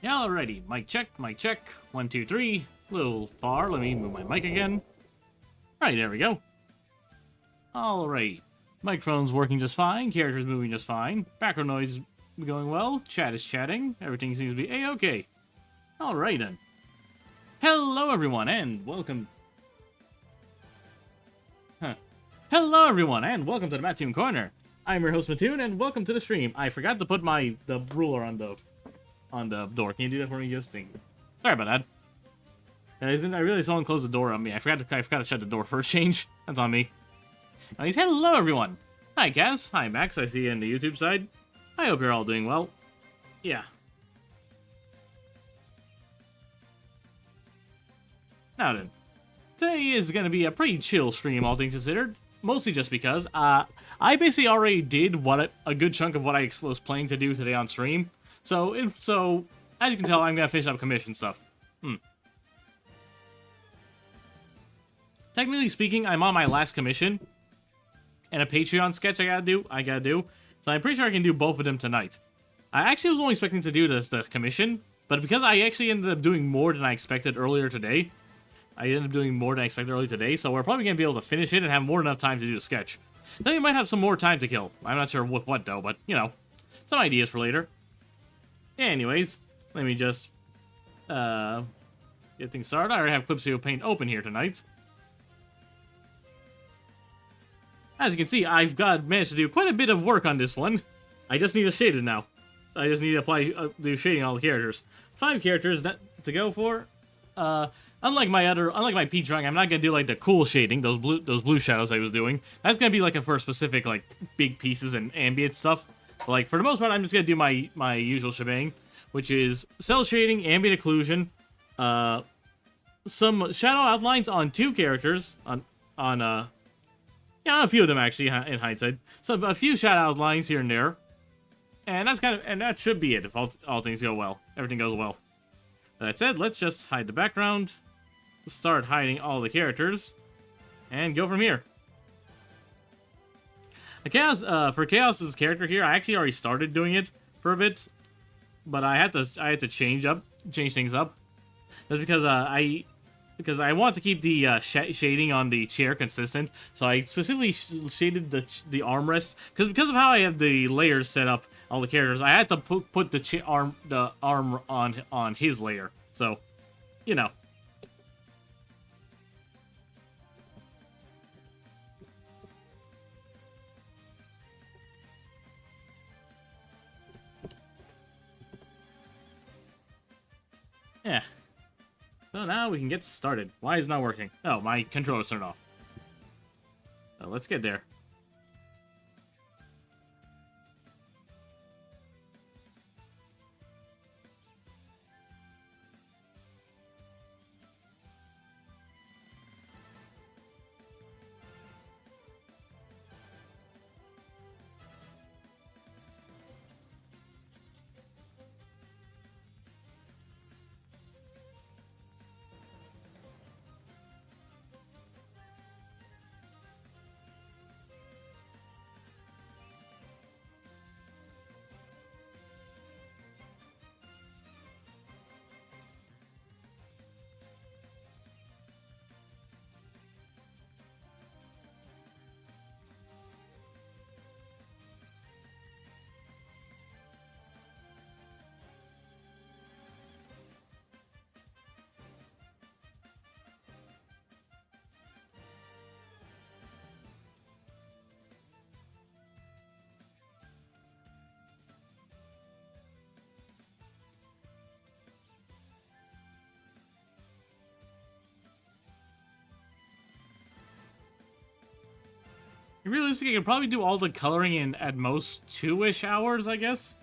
Yeah, alrighty. Mic check, mic check. 1, 2, 3. Little far. Let me move my mic again. Alright, there we go. Alright. Microphone's working just fine. Character's moving just fine. Background noise going well. Chat is chatting. Everything seems to be A-okay. Alright then. Hello everyone and welcome... Hello everyone and welcome to the Mattoon Corner. I'm your host Mattoon and welcome to the stream. I forgot to put the ruler on the door. Can you do that for me, Justin? Sorry about that. I realized someone closed the door on me. I forgot to shut the door for a change. That's on me. Anyways, hello everyone. Hi Kaz. Hi Max. I see you on the YouTube side. I hope you're all doing well. Yeah. Now then, today is gonna be a pretty chill stream, all things considered. Mostly just because I basically already did a good chunk of what I was planning to do today on stream. So as you can tell, I'm gonna finish up commission stuff. Technically speaking, I'm on my last commission and a Patreon sketch I gotta do. So I'm pretty sure I can do both of them tonight. I actually was only expecting to do the commission, but because I actually ended up doing more than I expected earlier today, so we're probably gonna be able to finish it and have more than enough time to do the sketch. Then we might have some more time to kill. I'm not sure with what though, but you know, some ideas for later. Anyways, let me just get things started. I already have Clipsio Paint open here tonight. As you can see, I've managed to do quite a bit of work on this one. I just need to shade it now. I just need to apply do shading on all the characters. 5 characters to go for. Unlike my Peach drawing, I'm not gonna do like the cool shading, those blue shadows I was doing. That's gonna be like for specific like big pieces and ambient stuff. But, like for the most part, I'm just gonna do my usual shebang, which is cell shading, ambient occlusion, some shadow outlines on 2 characters yeah, a few of them actually in hindsight. So a few shadow outlines here and there, and that should be it if all things go well. Everything goes well. That said, let's just hide the background, start hiding all the characters, and go from here. For Chaos's character here, I actually already started doing it for a bit, but I had to change things up. That's because I want to keep the shading on the chair consistent, so I specifically shaded the armrest because of how I have the layers set up. All the characters, I had to put the arm on his layer. So, you know. Yeah. So now we can get started. Why is it not working? Oh, my controller's turned off. So let's get there. Realistically, I could probably do all the coloring in at most 2-ish hours, I guess.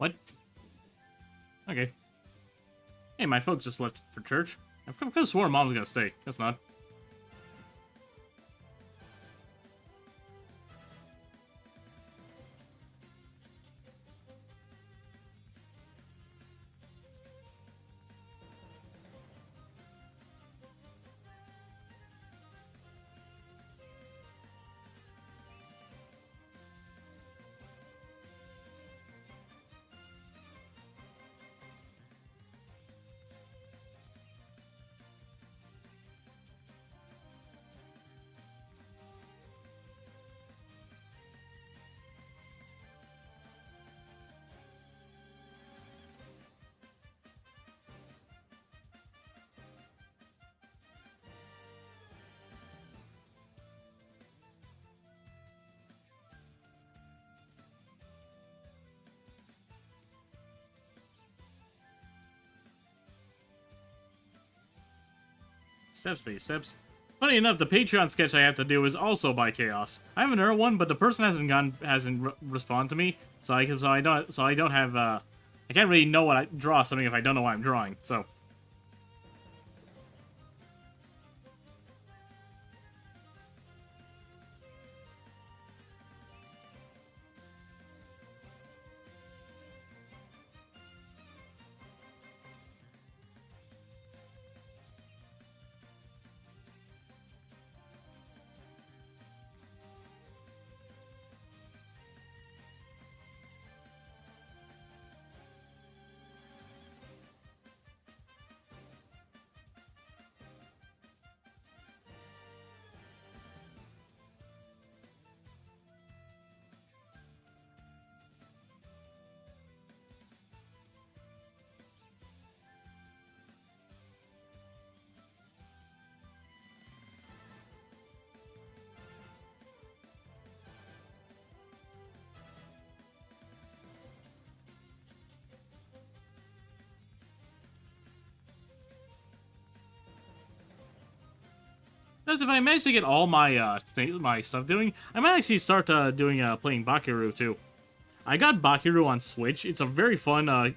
What? Okay. Hey, my folks just left for church. I've kind of sworn Mom's gonna stay. Guess not. Steps, baby, steps. Funny enough, the Patreon sketch I have to do is also by Chaos. I have another one, but the person hasn't responded to me, so I don't have I can't really know what I draw something if I don't know what I'm drawing. So. As if I manage to get all my my stuff doing, I might actually start doing playing Bakiru too. I got Bakiru on Switch. It's a very fun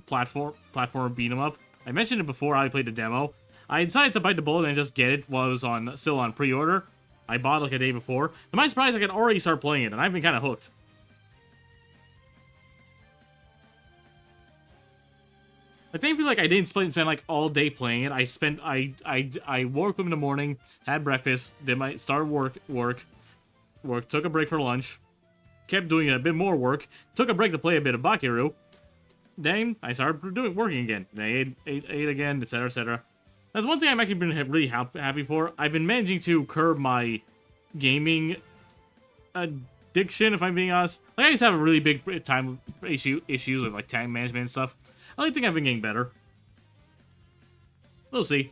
platform beat 'em up. I mentioned it before I played the demo. I decided to bite the bullet and just get it while it was still on pre-order. I bought it like a day before. To my surprise, I can already start playing it, and I've been kind of hooked. But thankfully, like, I didn't spend like all day playing it. I woke up in the morning, had breakfast, did my work, took a break for lunch, kept doing a bit more work, took a break to play a bit of Bakiru. Then I started working again. Then I ate again, etc., etc. That's one thing I'm actually been really happy for. I've been managing to curb my gaming addiction, if I'm being honest. Like, I used to have a really big time issues with like time management and stuff. I think I've been getting better. We'll see.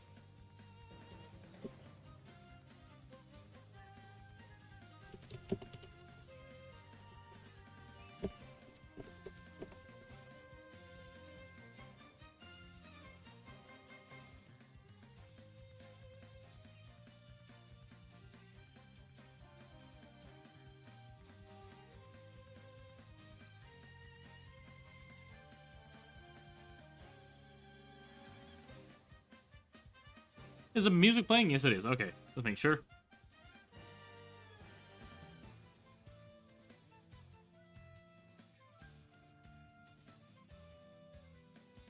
Is the music playing? Yes, it is. Okay, let's make sure.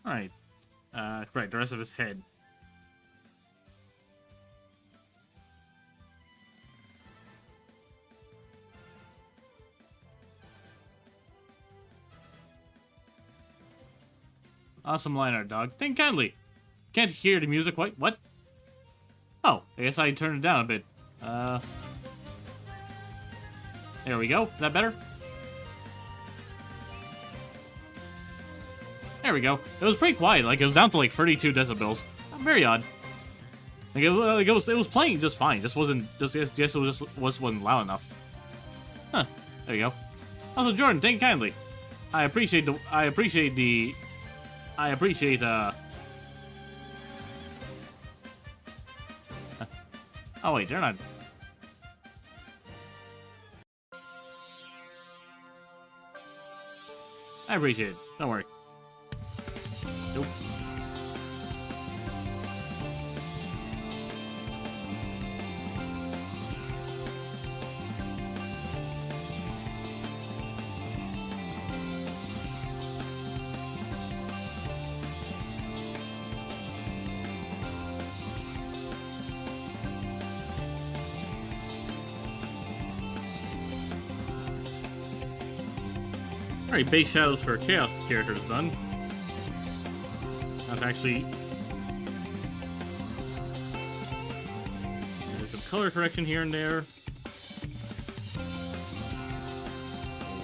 Alright. Right, the rest of his head. Awesome line art, dog. Think kindly. Can't hear the music quite. What? Oh, I guess I turned it down a bit. There we go. Is that better? There we go. It was pretty quiet. Like, it was down to like 32 decibels. Very odd. Like, it was playing just fine. Just wasn't. It wasn't loud enough. Huh. There you go. Also, Jordan, thank you kindly. I appreciate. Oh wait, they're not. I appreciate it. Don't worry. Nope. Alright, base shadows for Chaos characters done. I've actually... There's some color correction here and there.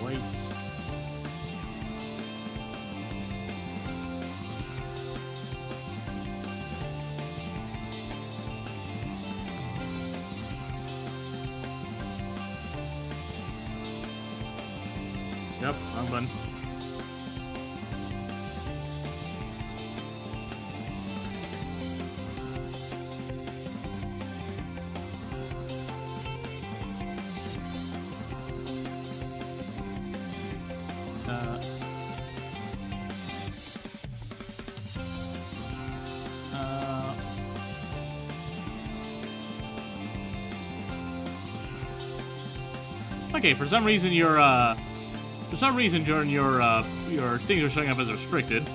Whites. Yep, wrong button. Okay, for some reason during your things are showing up as restricted.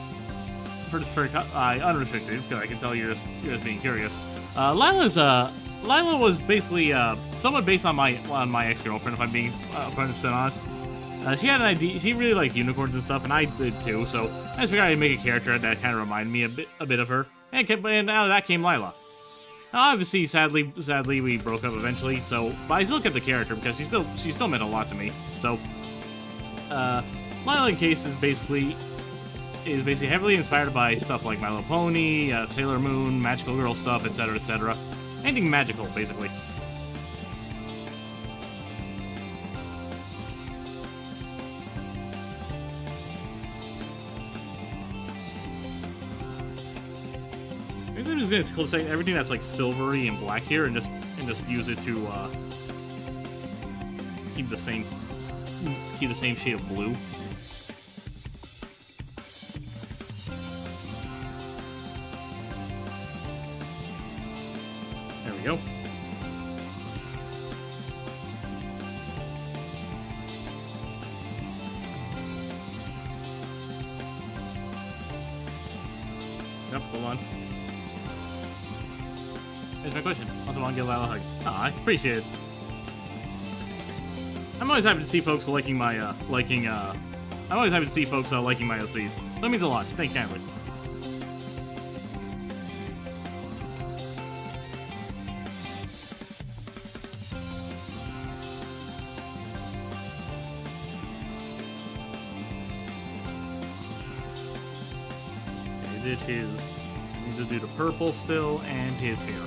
For this unrestricted, because I can tell you're just being curious. Lila was basically somewhat based on my ex-girlfriend, if I'm being 100% honest. She had an idea. She really liked unicorns and stuff, and I did too. So I just figured I'd make a character that kind of reminded me a bit of her, and out of that came Lila. Now, obviously, sadly, we broke up eventually. So, but I still kept the character because she still meant a lot to me. So, Lila in Case is basically heavily inspired by stuff like My Little Pony, Sailor Moon, Magical Girl stuff, etc., etc. Anything magical, basically. Maybe I'm just gonna select everything that's like silvery and black here, and just use it to keep the same shade of blue. There we go. Yep, hold on. Here's my question. Also want to give Lila a hug. Aw, I appreciate it. I'm always happy to see folks liking my, I'm always happy to see folks liking my OCs. So that means a lot. Thank you kindly. Okay, did his... I need to do the purple still, and his hair.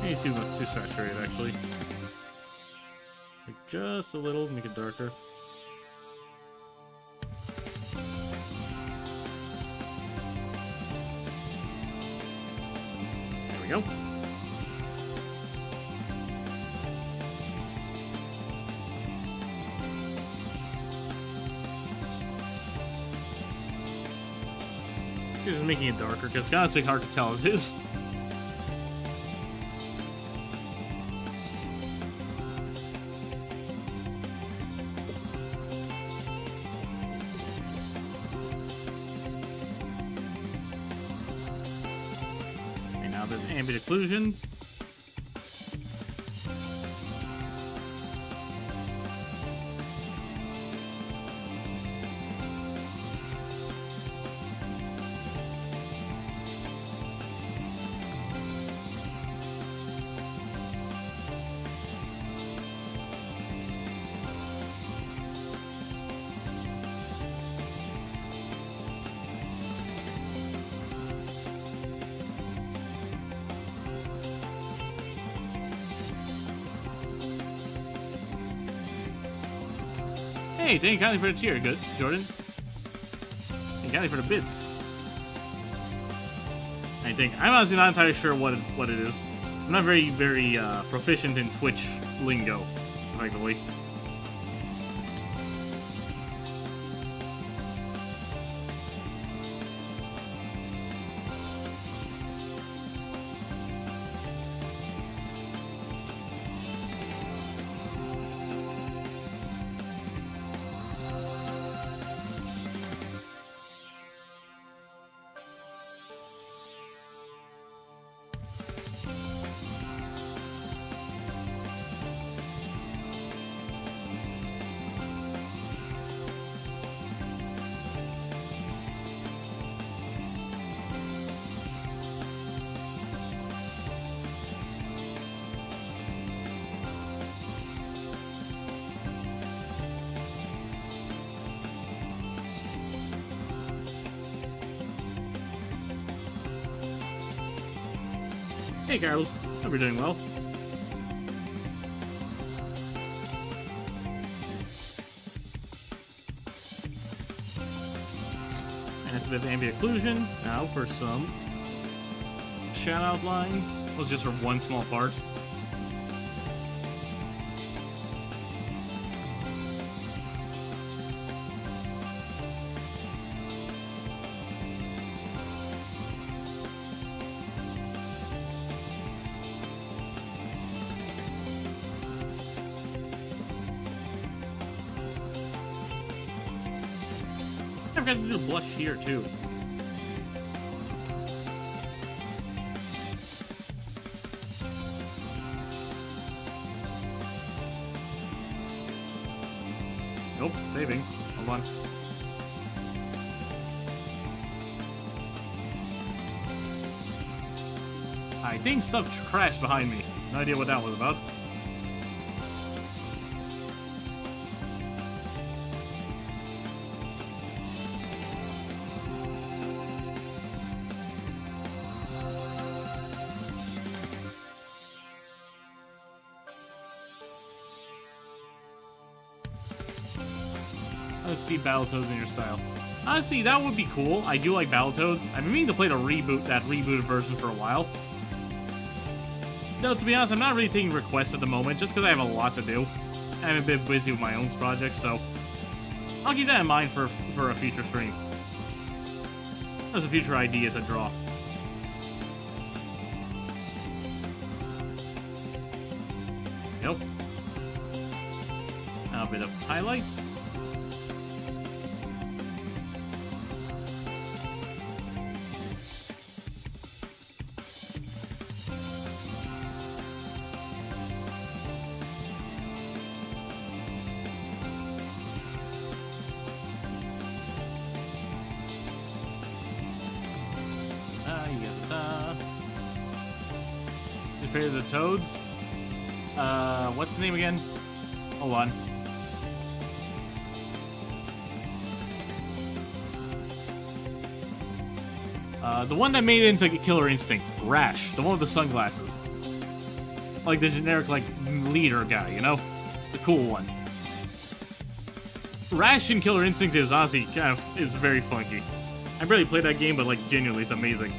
Maybe too saturated, actually. Like just a little, make it darker. There we go. This is making it darker, because it's honestly hard to tell as is. Ambient occlusion. Hey, thank you kindly for the cheer, good Jordan. Got it for the bits. I think. I'm honestly not entirely sure what it is. I'm not very proficient in Twitch lingo, effectively. Hey, Carlos. Hope you're doing well. And it's a bit of ambient occlusion. Now for some shadow outlines. Was just for one small part. I forgot to do blush here too. Nope, saving. Hold on. I think stuff crashed behind me. No idea what that was about. Let's see Battletoads in your style. Honestly, that would be cool. I do like Battletoads. I've been meaning to play that rebooted version for a while. No, to be honest, I'm not really taking requests at the moment, just because I have a lot to do. I'm a bit busy with my own projects, so I'll keep that in mind for a future stream. That's a future idea to draw. Nope. Now a bit of highlights. Of the Toads. What's the name again? Hold on. The one that made it into Killer Instinct. Rash. The one with the sunglasses. Like the generic, like, leader guy, you know? The cool one. Rash in Killer Instinct is honestly kind of is very funky. I barely played that game, but like genuinely, it's amazing.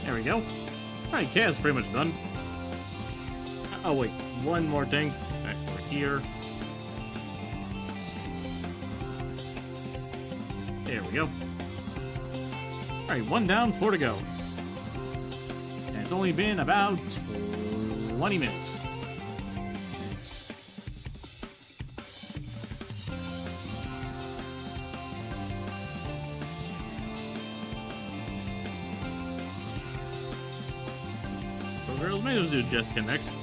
There we go. Alright, Chaos is pretty much done. Oh wait, one more thing. Back over here. There we go. Alright, one down, 4 to go. And it's only been about 20 minutes. girls. Maybe we'll do Jessica next.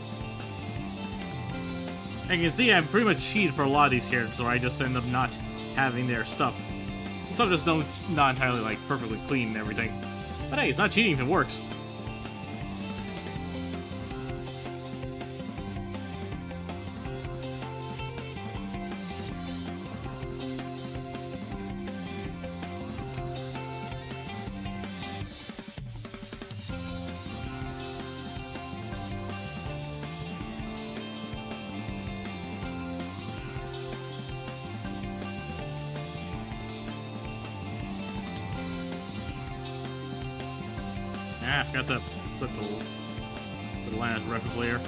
As you can see, I'm pretty much cheated for a lot of these characters, or I just end up not having their stuff. Some just don't, not entirely, like, perfectly clean and everything. But hey, it's not cheating if it works. Ah, I forgot to put the line as reference layer.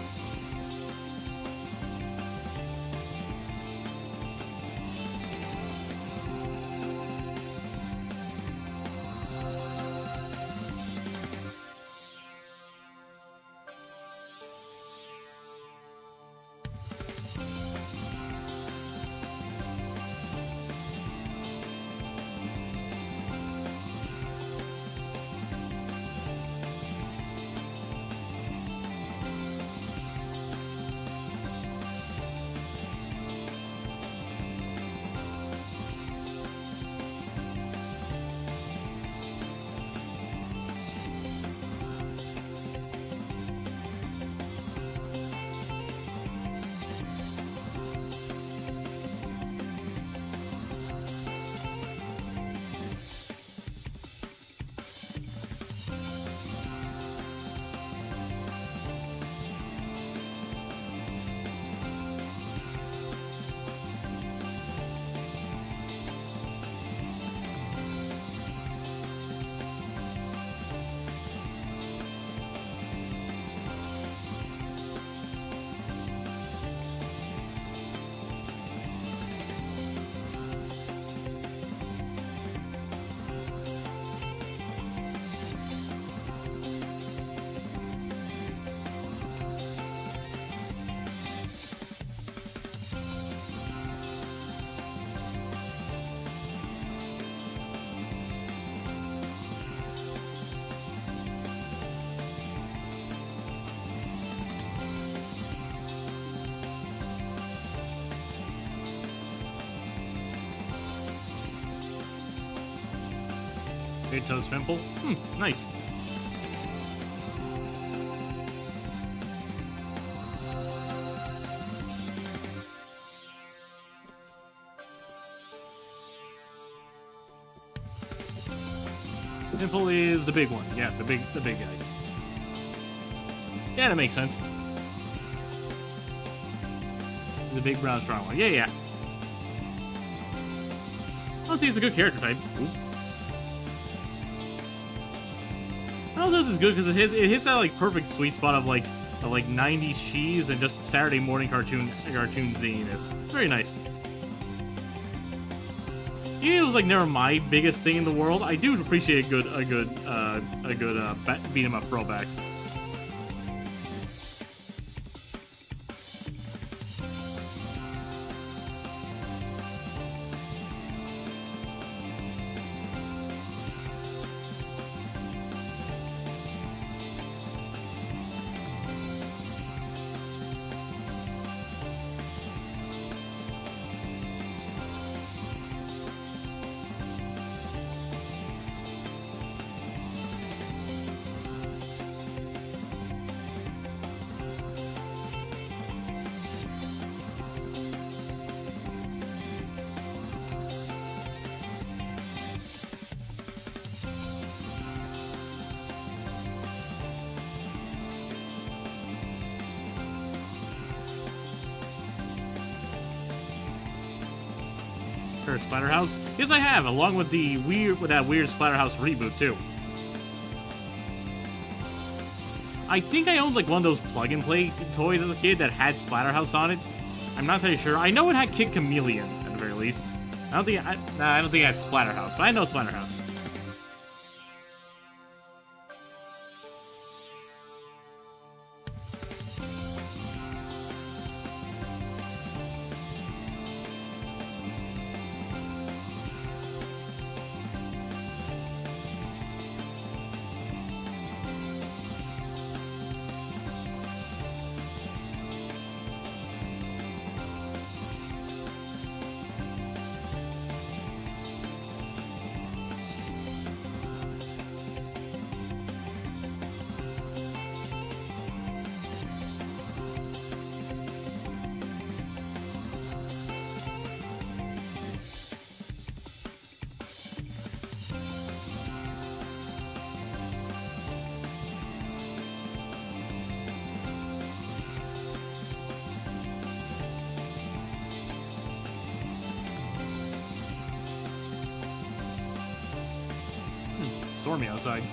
Great Toast Pimple. Nice. Pimple is the big one. Yeah, the big guy. Yeah, that makes sense. The big brown strong one. Yeah. Honestly, it's a good character type. Ooh. I don't know if this is good because it hits that like perfect sweet spot of like 90s cheese and just Saturday morning cartoon zaniness. Very nice. Even though it was like never my biggest thing in the world, I do appreciate a good beat 'em up throwback. Splatterhouse? Yes, I have, along with that weird Splatterhouse reboot too. I think I owned like one of those plug-and-play toys as a kid that had Splatterhouse on it. I'm not entirely sure. I know it had Kid Chameleon at the very least. I don't think it had Splatterhouse, but I know Splatterhouse. stormy outside.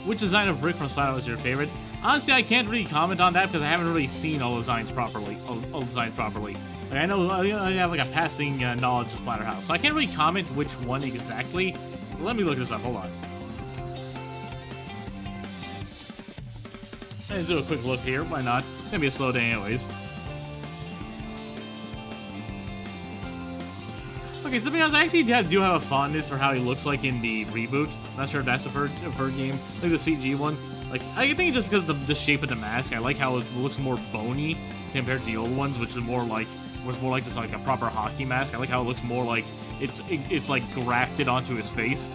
Which design of Brick from Splatterhouse is your favorite? Honestly, I can't really comment on that because I haven't really seen all designs properly. Like, I know I have like a passing knowledge of Splatterhouse, so I can't really comment which one exactly. Let me look this up. Hold on. Let's do a quick look here. Why not? It's gonna be a slow day anyways. Okay, so to be honest, I actually do have a fondness for how he looks like in the reboot. Not sure if that's a third game, like the CG one. Like, I think it's just because of the shape of the mask. I like how it looks more bony compared to the old ones, which was more like just like a proper hockey mask. I like how it looks more like it's like grafted onto his face.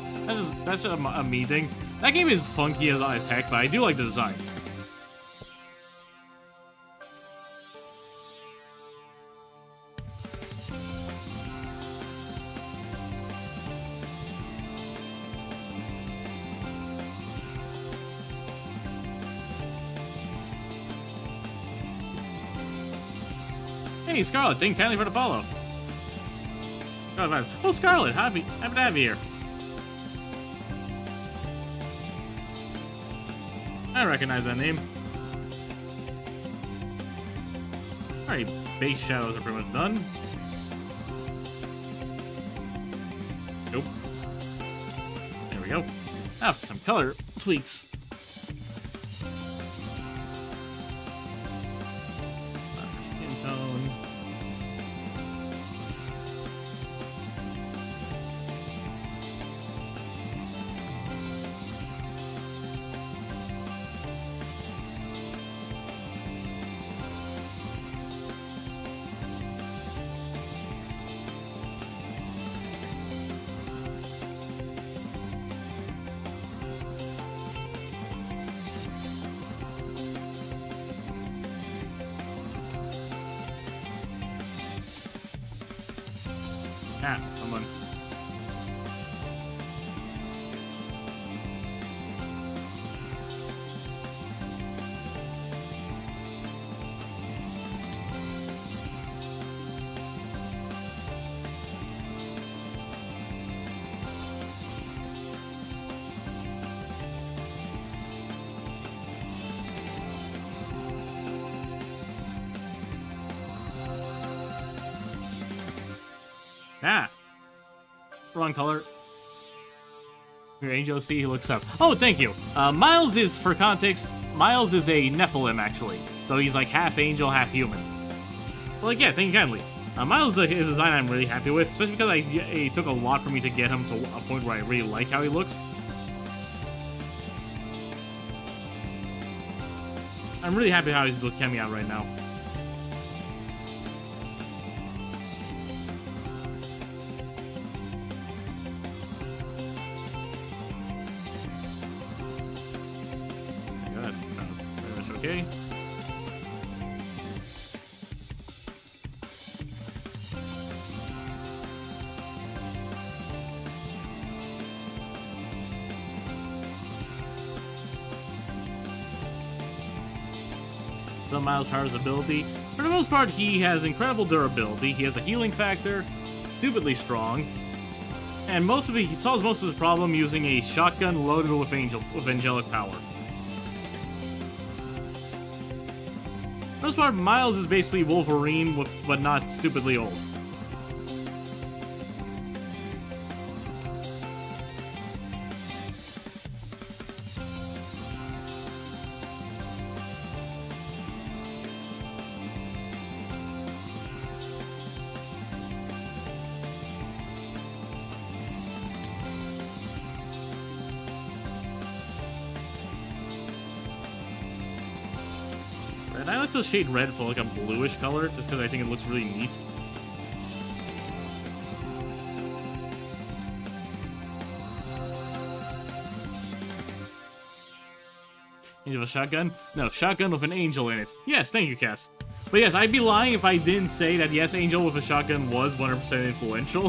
That's just a me thing. That game is funky as heck, but I do like the design. Hey, Scarlet, thank you kindly for the follow. Oh, Scarlet, happy to have you here. I recognize that name. Alright, base shadows are pretty much done. Nope. There we go. Now for some color tweaks. Skin tone. Ah, someone. Ah! Wrong color. Your Angel C, he looks up. Oh, thank you. Miles is, for context, Miles is a Nephilim, actually. So he's like half angel, half human. Well, like, yeah, thank you kindly. Miles is a design I'm really happy with, especially because it took a lot for me to get him to a point where I really like how he looks. I'm really happy how he's looking out right now. That's pretty much okay. Some Miles Powers ability. For the most part, he has incredible durability. He has a healing factor, stupidly strong, and he solves most of his problem using a shotgun loaded with angelic power. For the most part, Miles is basically Wolverine, but not stupidly old. And I like to shade red for like a bluish color, just because I think it looks really neat. Angel with a shotgun? No, shotgun with an angel in it. Yes, thank you, Cass. But yes, I'd be lying if I didn't say that yes, Angel with a shotgun was 100% influential.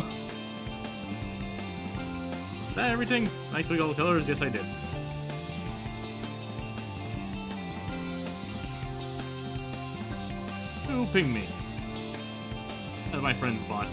Is that everything? I took all the colors? Yes, I did. Who pinged me? That's my friend's bot.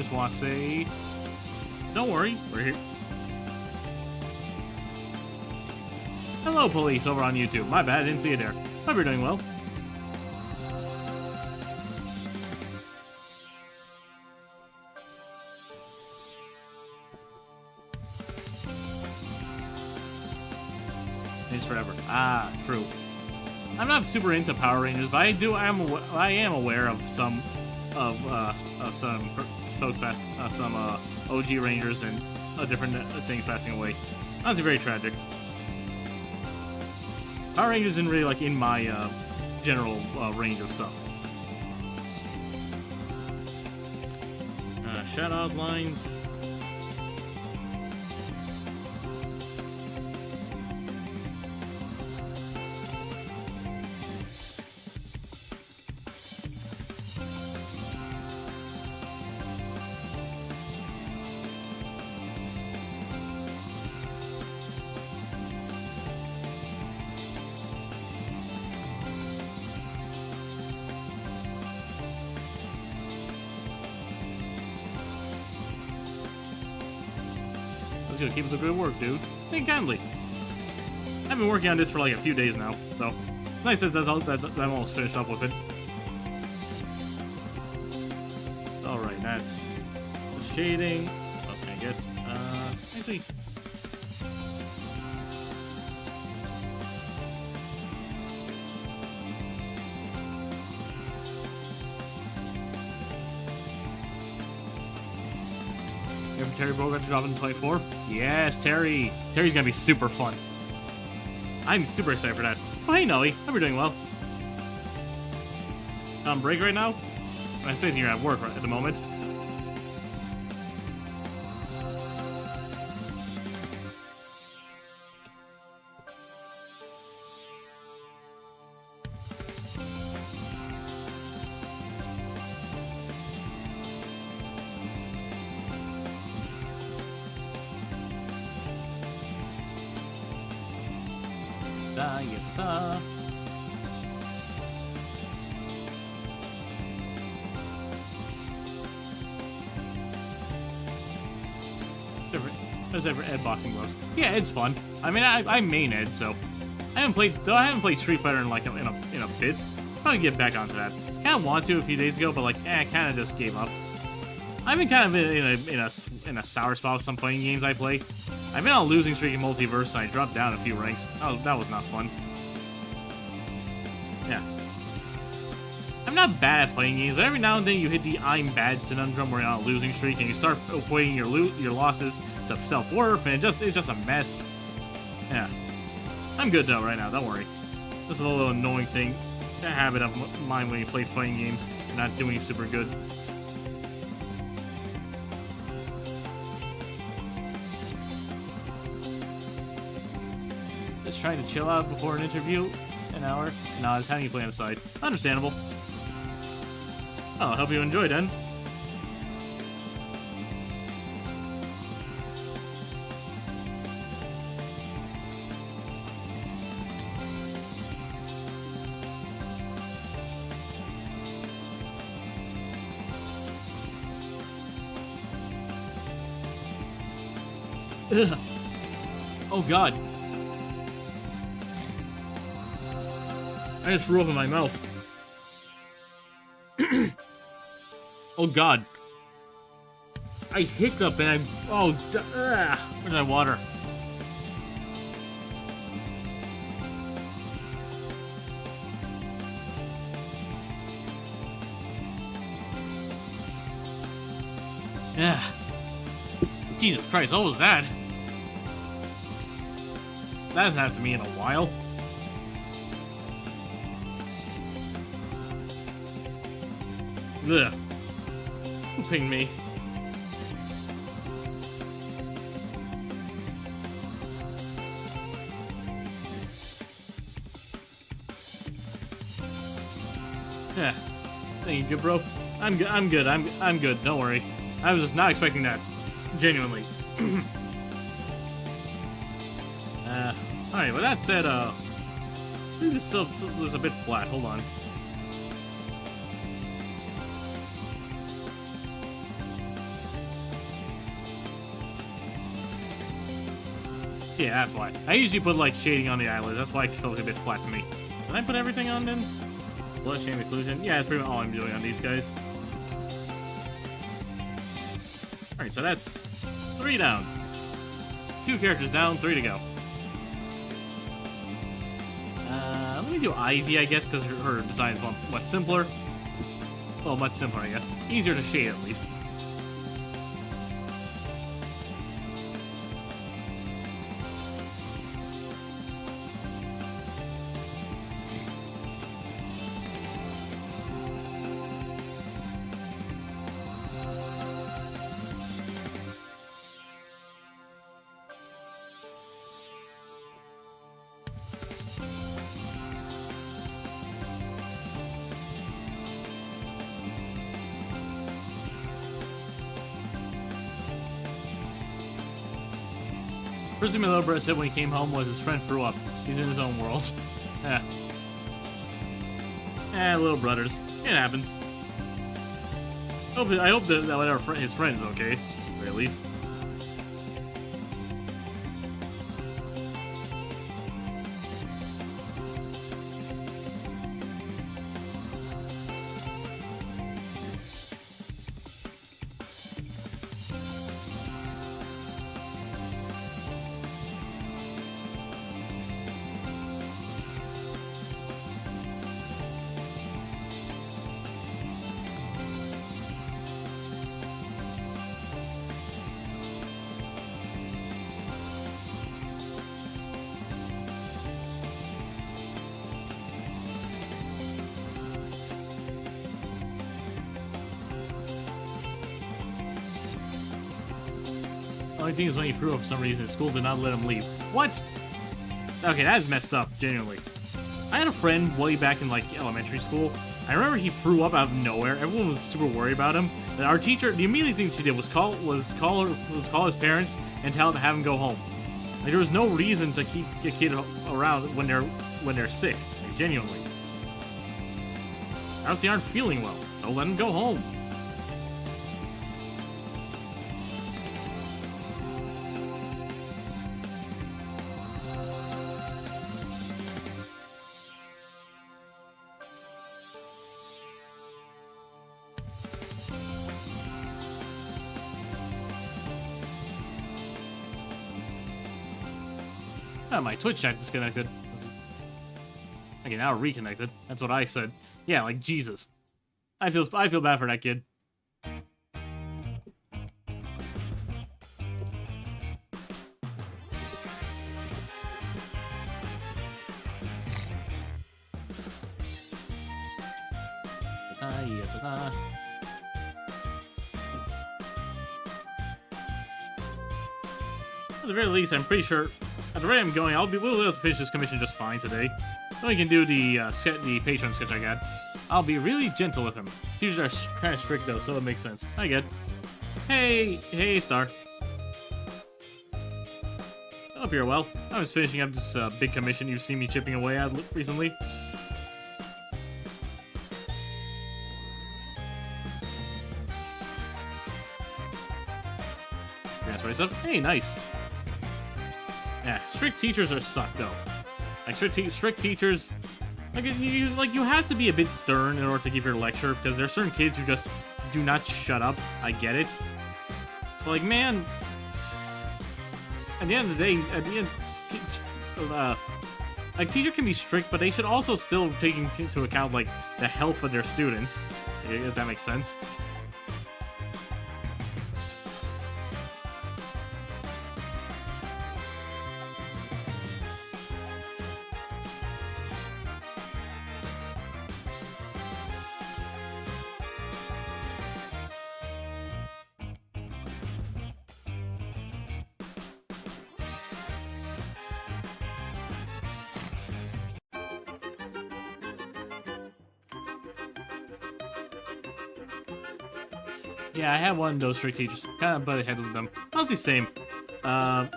just want to say, don't worry, we're here. Hello, police over on YouTube. My bad, I didn't see you there. Hope you're doing well. It's forever. Ah, true. I'm not super into Power Rangers, but I am aware of some folks some OG Rangers and different things passing away. Honestly, very tragic. Power Rangers isn't really like in my general range of stuff. Shout out lines. Gonna keep up the good work, dude. Think kindly. I've been working on this for like a few days now, so nice that I'm almost finished up with it. Alright, that's the shading. What else can I get? Actually. Terry Bogard to drop in 24. Yes, Terry. Terry's gonna be super fun. I'm super excited for that. Oh, hey, Noe. Hope you're doing well. On break right now? I think you're at work right at the moment. There's ever Ed boxing gloves. Yeah, Ed's fun. I mean, I main Ed, so I haven't played Street Fighter in like in a bit. Probably get back onto that. Kind of want to a few days ago, but like, kind of just gave up. I've been kind of in a sour spot with some fighting games I play. I've been on a losing streak in Multiverse, and I dropped down a few ranks. Oh, that was not fun. Yeah. I'm not bad at playing games, but every now and then you hit the I'm bad syndrome where you're on a losing streak and you start equating your losses to self-worth, and it's just a mess. Yeah. I'm good though right now, don't worry. This is a little annoying thing, a habit of mine when you play fighting games and not doing super good. Just trying to chill out before an interview. An hour? No, it's having you play on the side. Understandable. Oh, I hope you enjoy then. Ugh. Oh god. I just threw up in my mouth. Oh god. I hiccup and where's my water? Yeah. Jesus Christ, what was that? That hasn't happened to me in a while. Ugh. Who pinged me? Yeah. Thank you, bro. I'm good. I'm good. Don't worry. I was just not expecting that. Genuinely. Alright, with that said, this is a bit flat. Hold on. Yeah, that's why. I usually put, like, shading on the eyelids. That's why it feels a bit flat to me. Did I put everything on, then? Blush and occlusion. Yeah, that's pretty much all I'm doing on these guys. Alright, so that's 3 down. 2 characters down, 3 to go. Let me do Ivy, I guess, because her design is much simpler. Well, much simpler, I guess. Easier to shade, at least. First thing my little brother said when he came home was his friend threw up. He's in his own world. Little brothers. It happens. I hope that his friend's okay, or at least. Only thing is when he threw up for some reason, school did not let him leave. What? Okay, that is messed up, genuinely. I had a friend way back in, like, elementary school. I remember he threw up out of nowhere. Everyone was super worried about him. And our teacher, the immediate thing she did was call his parents and have him go home. Like, there was no reason to keep a kid around when they're sick. Like, genuinely. Obviously aren't feeling well, so let him go home. Oh, my Twitch chat disconnected. Okay, now reconnected. That's what I said. Yeah, like Jesus. I feel bad for that kid. At the very least, I'm pretty sure at the rate I'm going, we'll be able to finish this commission just fine today. Then we can do the Patreon sketch I got. I'll be really gentle with him. Teachers are kind of strict though, so it makes sense. I get. Hey, Star. I hope you're well. I was finishing up this big commission you've seen me chipping away at recently. That's what I said. Hey, nice. Yeah, strict teachers are suck though. Like strict teachers, you have to be a bit stern in order to give your lecture because there are certain kids who just do not shut up. I get it, but like, man, at the end of the day, like, teacher can be strict, but they should also still take into account like the health of their students, if that makes sense. Yeah, I had one of those strict teachers. Kind of butted heads with them. Honestly, same. I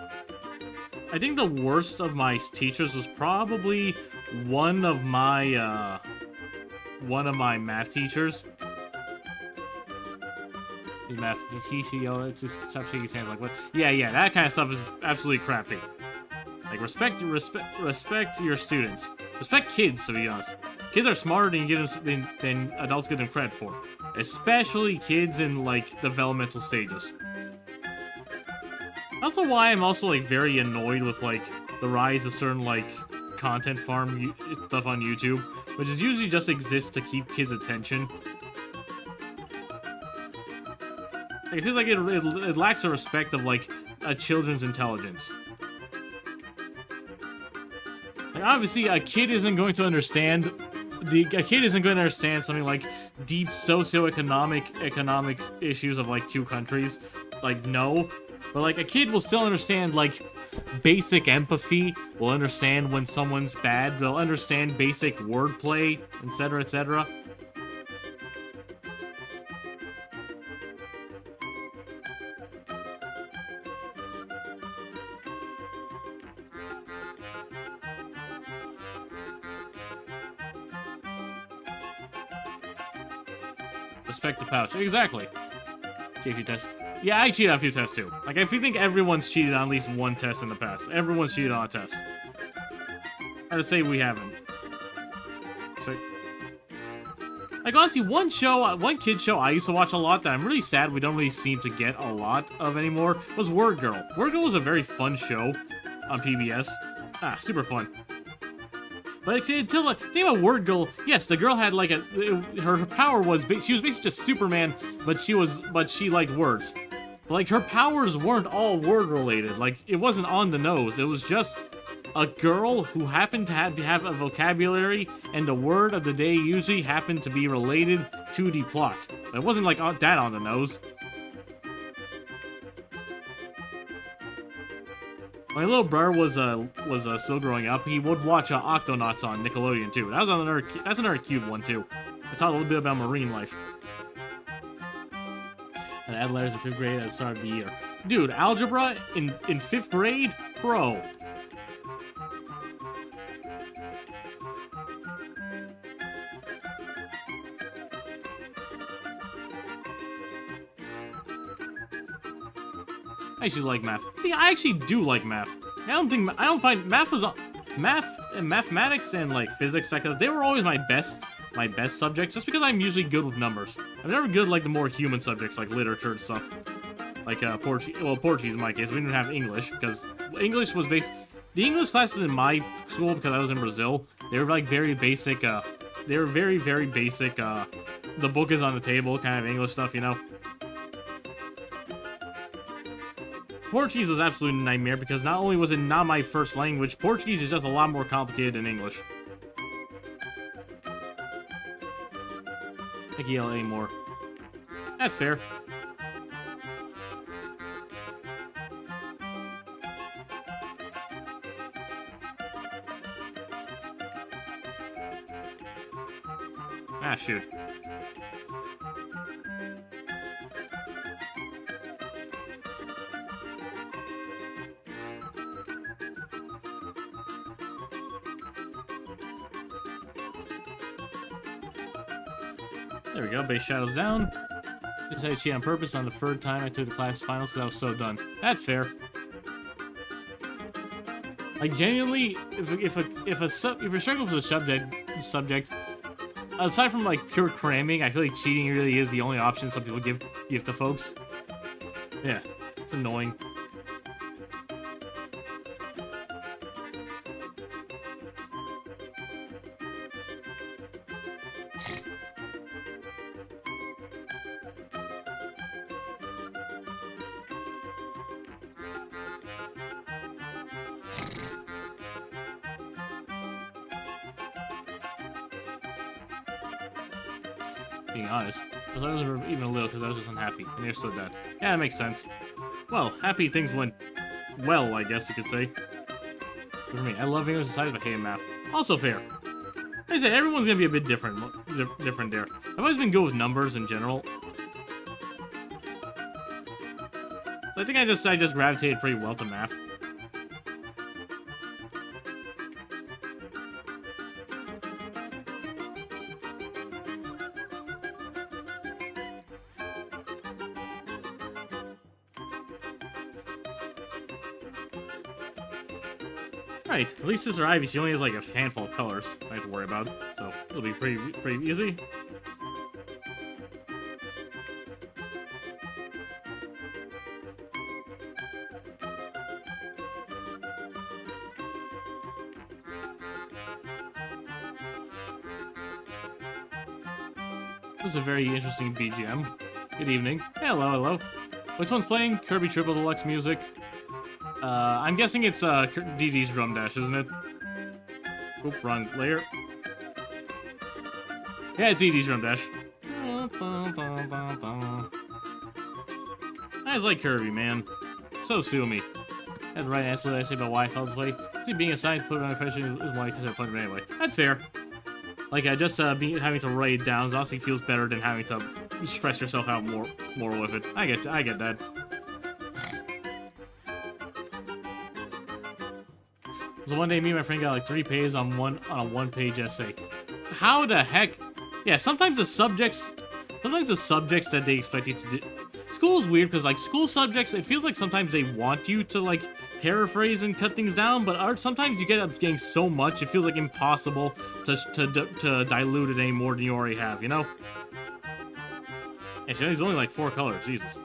think the worst of my teachers was probably one of my math teachers. His math, it's just stop shaking his hands like what? Yeah, that kind of stuff is absolutely crappy. Like, respect your students. Respect kids, to be honest. Kids are smarter than adults give them credit for. Especially kids in, like, developmental stages. Also why I'm also, like, very annoyed with, like, the rise of certain, like, content farm stuff on YouTube, which is usually just exists to keep kids' attention. Like, it feels like it lacks the respect of, like, a children's intelligence. Like, obviously, a kid isn't going to understand something like deep economic issues of, like, two countries. Like, no. But, like, a kid will still understand, like, basic empathy, will understand when someone's bad, they'll understand basic wordplay, etc., etc. Respect the pouch. Exactly. JP test. Yeah, I cheated on a few tests too. Like, I think everyone's cheated on at least one test in the past. Everyone's cheated on a test. I would say we haven't. So, like, honestly, one kid show I used to watch a lot that I'm really sad we don't really seem to get a lot of anymore was Word Girl. Word Girl was a very fun show on PBS. Ah, super fun. But until, like, think about Word Girl, yes, the girl had, like, her power was, she was basically just Superman, but she liked words. But, like, her powers weren't all word-related. Like, it wasn't on the nose. It was just a girl who happened to have a vocabulary, and the word of the day usually happened to be related to the plot. It wasn't, like, that on the nose. My little brother was still growing up. He would watch Octonauts on Nickelodeon too. That's another cute one too. I taught a little bit about marine life. And I add letters in 5th grade at the start of the year. Dude, algebra in 5th grade, bro. I actually like math. See, I actually do like math. I don't find math and mathematics and, like, physics, they were always my best subjects, just because I'm usually good with numbers. I'm never good, like, the more human subjects, like literature and stuff. Like, Portuguese in my case. We didn't have English, because English was the English classes in my school, because I was in Brazil, they were, like, very basic, they were very, very basic, the book is on the table kind of English stuff, you know? Portuguese was absolutely a nightmare because not only was it not my first language, Portuguese is just a lot more complicated than English. I can't yell anymore. That's fair. Ah, shoot. There we go, base shadows down. Decided to cheat on purpose on the 3rd time I took the class finals because I was so done. That's fair. Like, genuinely, if you're struggling with a subject, aside from, like, pure cramming, I feel like cheating really is the only option some people give to folks. Yeah, it's annoying. Being honest, I thought it was even a little because I was just unhappy, and they're still dead. Yeah, that makes sense. Well, happy things went well, I guess you could say. For me, I love English society, but hate math. Also fair. Like I said, everyone's gonna be a bit different there. I've always been good with numbers in general. So I think I just gravitated pretty well to math. Alright, at least Sister Ivy, she only has like a handful of colors I have to worry about, so it'll be pretty easy. This is a very interesting BGM. Good evening. Hello, hello. Which one's playing? Kirby Triple Deluxe music. I'm guessing it's DD's Drum Dash, isn't it? Oop, wrong layer. Yeah, it's DD's Drum Dash. I just like Kirby, man. So sue me. That's the right answer that I say about why I felt this way. See, being a science put on my question is why I consider playing it anyway. That's fair. Like, just having to write it down honestly feels better than having to stress yourself out more with it. I get that. So one day, me and my friend got like 3 pages on a one-page essay. How the heck? Yeah, sometimes the subjects that they expect you to do. School is weird because like school subjects, it feels like sometimes they want you to like paraphrase and cut things down, but sometimes you get up getting so much it feels like impossible to dilute it any more than you already have, you know? And there's only like 4 colors, Jesus.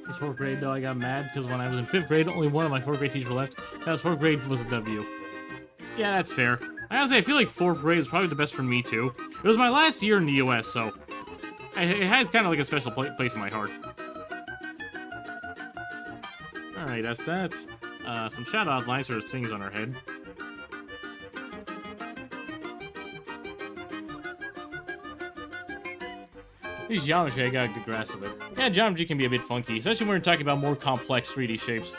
This 4th grade, though, I got mad because when I was in 5th grade, only one of my 4th grade teachers left. That was 4th grade was a W. Yeah, that's fair. I gotta say, I feel like 4th grade is probably the best for me, too. It was my last year in the US, so it had kind of like a special place in my heart. Alright, that's that. Some shadow outlines or things on her head. This geometry, I got a good grasp of it. Yeah, geometry can be a bit funky, especially when we're talking about more complex 3D shapes.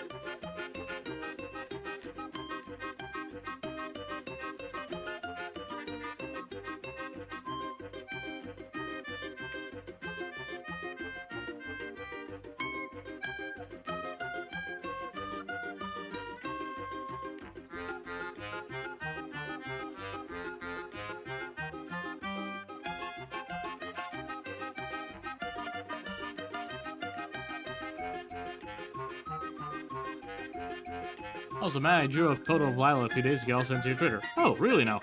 Also, Matt, I drew a photo of Lila a few days ago. I'll send to your Twitter. Oh, really now?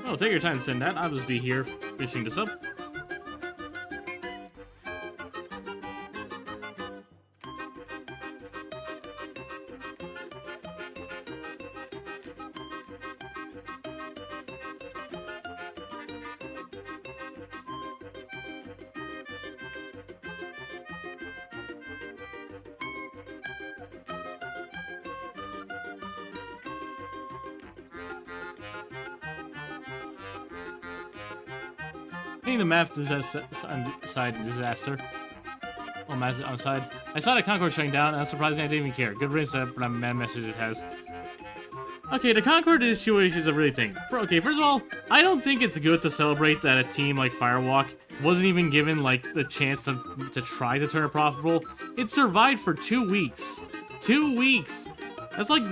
Oh, take your time to send that. I'll just be here finishing this up. The math disaster. Oh, math on the side. I saw the Concorde shutting down, and I'm surprised I didn't even care. Good riddance for that mad message it has. Okay, the Concorde situation is a really thing. Okay, first of all, I don't think it's good to celebrate that a team like Firewalk wasn't even given, like, the chance to try to turn it profitable. It survived for 2 weeks. 2 weeks! That's like,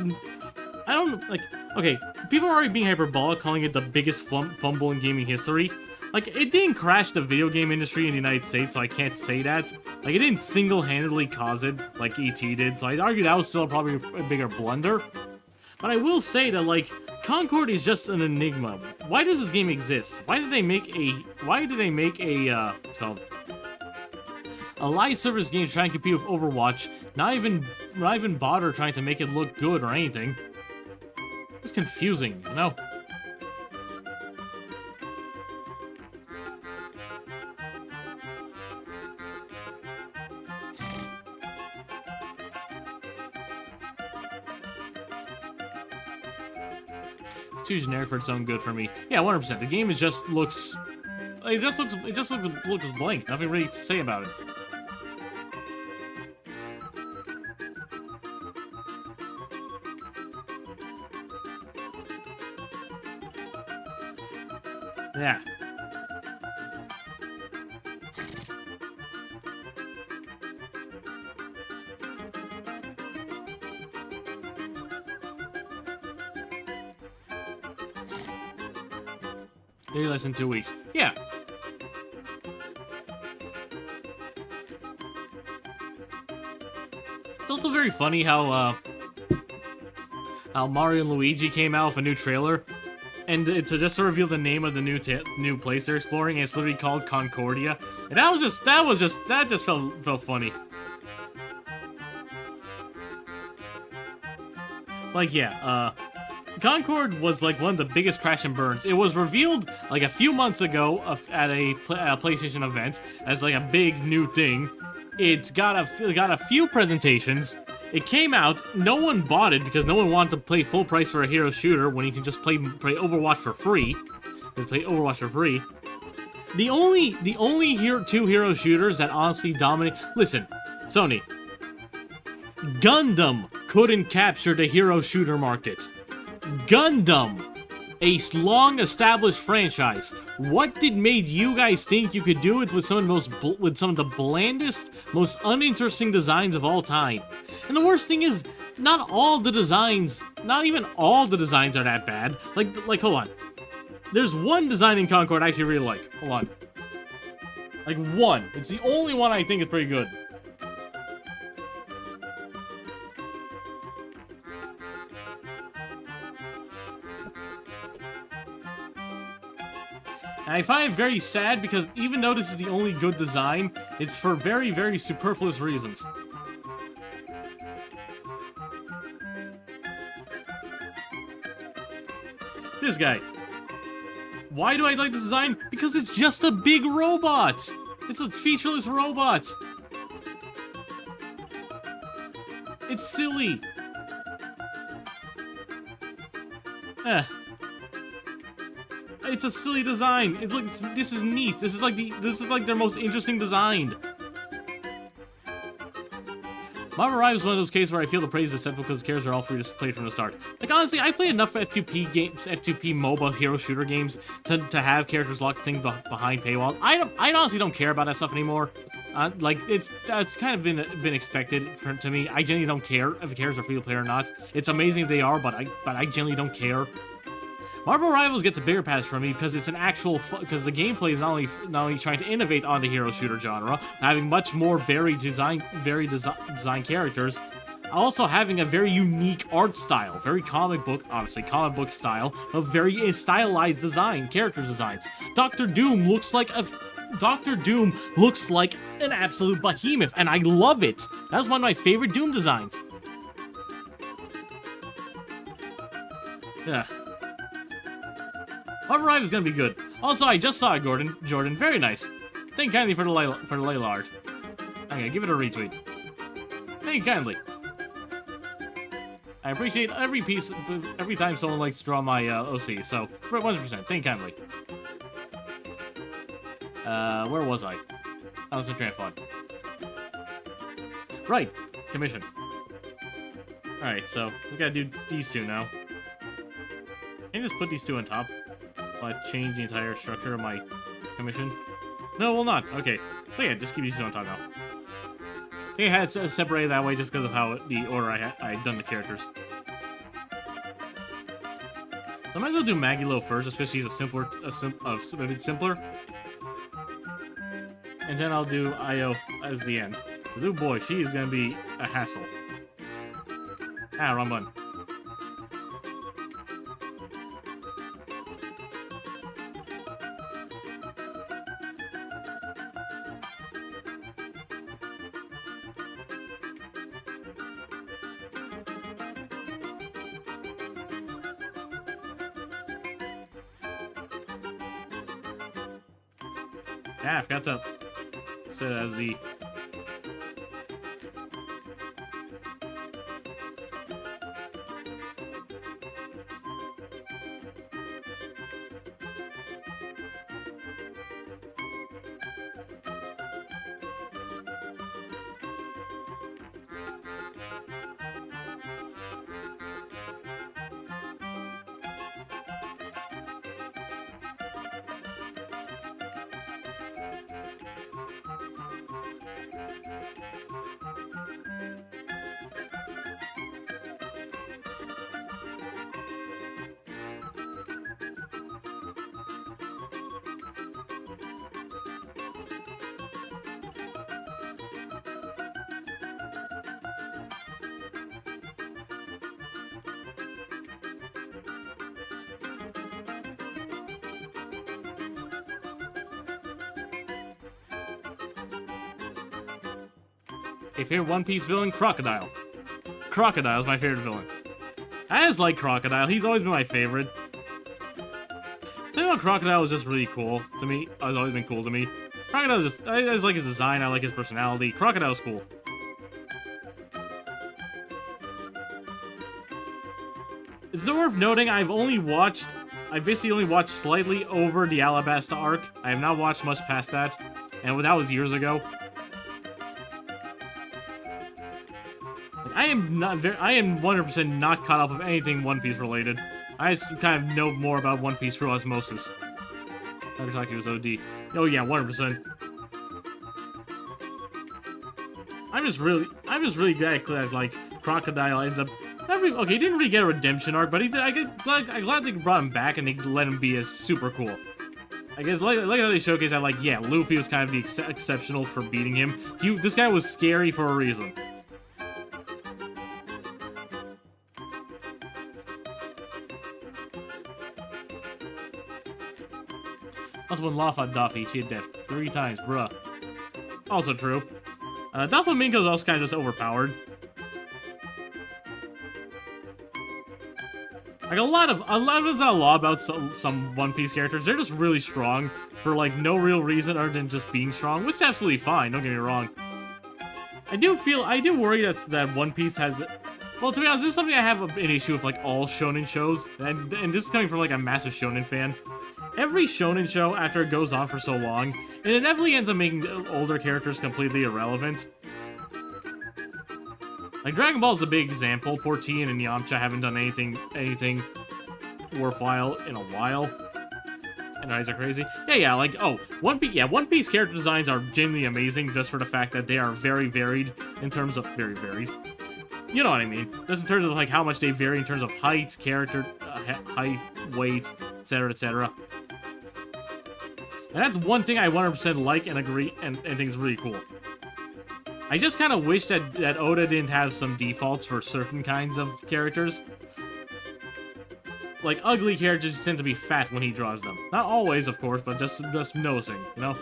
I don't, like, okay, people are already being hyperbolic, calling it the biggest fumble in gaming history. Like, it didn't crash the video game industry in the United States, so I can't say that. Like, it didn't single-handedly cause it, like E.T. did, so I'd argue that was still probably a bigger blunder. But I will say that, like, Concord is just an enigma. Why does this game exist? Why did they make a, what's it called? A live service game trying to compete with Overwatch, not even bother trying to make it look good or anything. It's confusing, you know? Too generic for its own good for me. Yeah, 100%. The game is just looks, it just looks blank. Nothing really to say about it. Yeah. Maybe less than 2 weeks. Yeah. It's also very funny how Mario and Luigi came out with a new trailer, and to just reveal the name of the new place they're exploring, and it's literally called Concordia, and that just felt funny. Like, yeah, Concord was like one of the biggest crash and burns. It was revealed like a few months ago at a PlayStation event as like a big new thing. It got a few presentations. It came out. No one bought it because no one wanted to pay full price for a hero shooter when you can just play Overwatch for free. The only two hero shooters that honestly dominate. Listen, Sony. Gundam couldn't capture the hero shooter market. Gundam, a long-established franchise. What made you guys think you could do it with some of the blandest, most uninteresting designs of all time? And the worst thing is, not even all the designs are that bad. Like, hold on. There's one design in Concord I actually really like. Hold on. Like, one. It's the only one I think is pretty good. And I find it very sad because even though this is the only good design, it's for very, very superfluous reasons. This guy. Why do I like this design? Because it's just a big robot! It's a featureless robot! It's silly! It's a silly design. This is neat. This is like their most interesting design. Marvel Rivals is one of those cases where I feel the praise is acceptable because the characters are all free to play from the start. Like, honestly, I played enough F2P games, F2P MOBA hero shooter games to have characters locked things behind paywall. I honestly don't care about that stuff anymore. Like, that's kind of been expected to me. I genuinely don't care if the characters are free to play or not. It's amazing if they are, but I genuinely don't care. Marvel Rivals gets a bigger pass from me because it's an actual because the gameplay is not only trying to innovate on the hero shooter genre, having much more varied design characters, also having a very unique art style, very comic book style, of very stylized character designs. Doctor Doom looks like an absolute behemoth, and I love it. That's one of my favorite Doom designs. Yeah. Marvel Rivals is gonna be good. Also, I just saw it, Jordan. Very nice. Thank you kindly for the Layla art. I'm gonna give it a retweet. Thank you kindly. I appreciate every time someone likes to draw my OC, so 100%. Thank you kindly. Where was I? I was in train of thought. Right, commission. Alright, so we gotta do these two now. Can I just put these two on top? Will I change the entire structure of my commission? No, it will not. Okay. So yeah, just keep these two on top now. I think I had it separated that way just because of how the order I had done the characters. I might as well do Magilo first, especially he's a bit simpler. And then I'll do Io as the end. Because, oh boy, she is gonna be a hassle. Ah, wrong button. Yeah, I forgot to set it as the... A favorite One Piece villain? Crocodile. Crocodile's my favorite villain. I just like Crocodile. He's always been my favorite. Crocodile is just really cool to me. Has always been cool to me. Crocodile's just... I just like his design. I like his personality. Crocodile's cool. It's worth noting I've basically only watched slightly over the Alabasta arc. I have not watched much past that. And that was years ago. I am 100% not caught up with anything One Piece related. I just kind of know more about One Piece through osmosis. Nagasaki was OD. Oh yeah, 100%. I'm just really glad like Crocodile ends up. Okay, he didn't really get a redemption arc, but I'm glad they brought him back and they let him be as super cool. I guess like how they showcase that, like, yeah, Luffy was kind of the exceptional for beating him. This guy was scary for a reason. Also, when Law fought Duffy, she had death 3 times, bruh. Also true. Doflamingo's also kind of just overpowered. Like, there's not a lot about some One Piece characters. They're just really strong for, like, no real reason other than just being strong, which is absolutely fine, don't get me wrong. I do worry that One Piece has... Well, to be honest, this is something I have an issue with, like, all shonen shows, and this is coming from, like, a massive shonen fan. Every shonen show, after it goes on for so long, it inevitably ends up making older characters completely irrelevant. Like, Dragon Ball is a big example. Poor Tien and Yamcha haven't done anything worthwhile in a while. And eyes are crazy. Yeah, like, oh, One Piece character designs are genuinely amazing just for the fact that they are very varied in terms of... Very varied. You know what I mean. Just in terms of, like, how much they vary in terms of height, character, height, weight, etc., etc. And that's one thing I 100% like and agree and think is really cool. I just kind of wish that Oda didn't have some defaults for certain kinds of characters. Like, ugly characters tend to be fat when he draws them. Not always, of course, but just noticing, you know?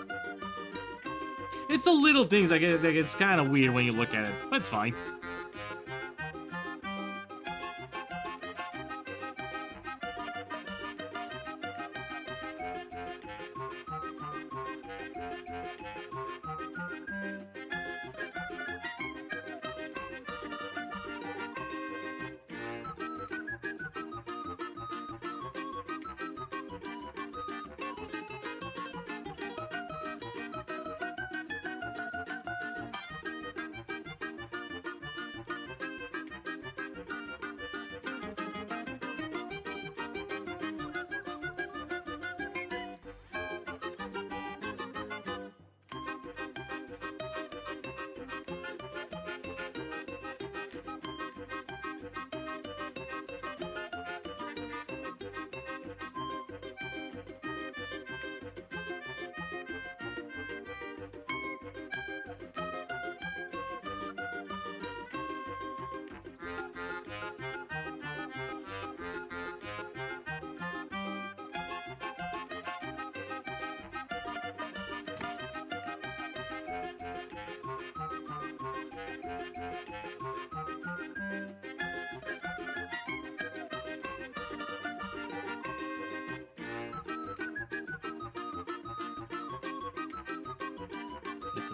It's the little things that it's kind of weird when you look at it, but it's fine.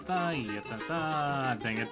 Dang it.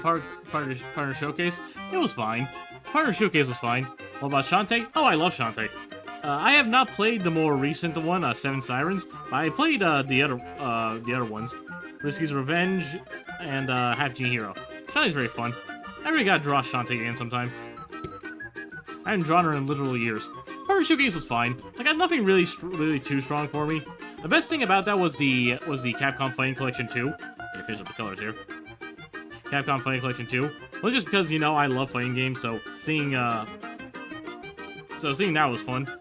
Partner Showcase, it was fine. Partner Showcase was fine. What about Shantae? Oh, I love Shantae. I have not played the more recent one, Seven Sirens, but I played the other ones, Risky's Revenge and Half Genie Hero. Shantae's very fun. I really gotta draw Shantae again sometime. I haven't drawn her in literal years. Partner Showcase was fine. I got nothing really too strong for me. The best thing about that was the Capcom Fighting Collection 2. Okay, finish up the colors here. Capcom Fighting Collection 2. Well, just because, you know, I love fighting games, so seeing that was fun.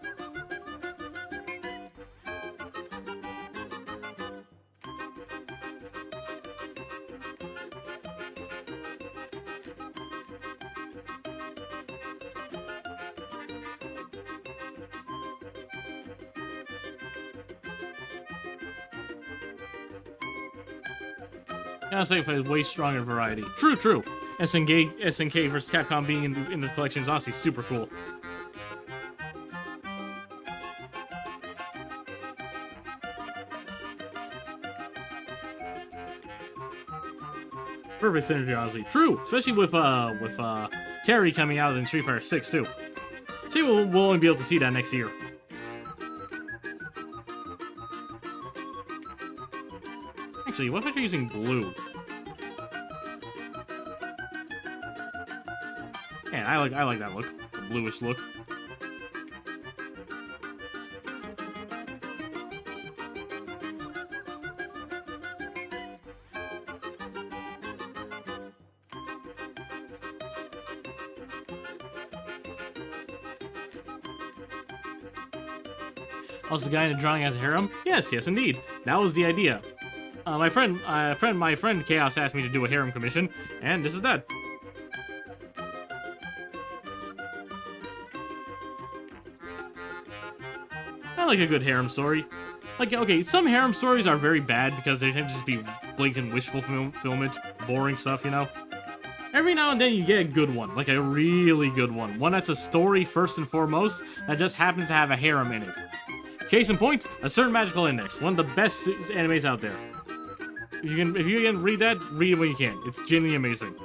I gotta say, it's way stronger variety. True. SNK versus Capcom being in the collection is honestly super cool. Perfect synergy, honestly. True, especially with Terry coming out in Street Fighter 6 too. See, we'll only be able to see that next year. Actually, what if I try using blue? Man, I like that look. The bluish look. Also, the guy in the drawing has a harem? Yes, indeed. That was the idea. My friend Chaos asked me to do a harem commission, and this is that. I like a good harem story. Like, okay, some harem stories are very bad because they tend to just be blatant wish fulfillment, boring stuff, you know? Every now and then you get a good one, like a really good one. One that's a story first and foremost, that just happens to have a harem in it. Case in point, A Certain Magical Index, one of the best animes out there. If you can read that, read it when you can. It's genuinely amazing.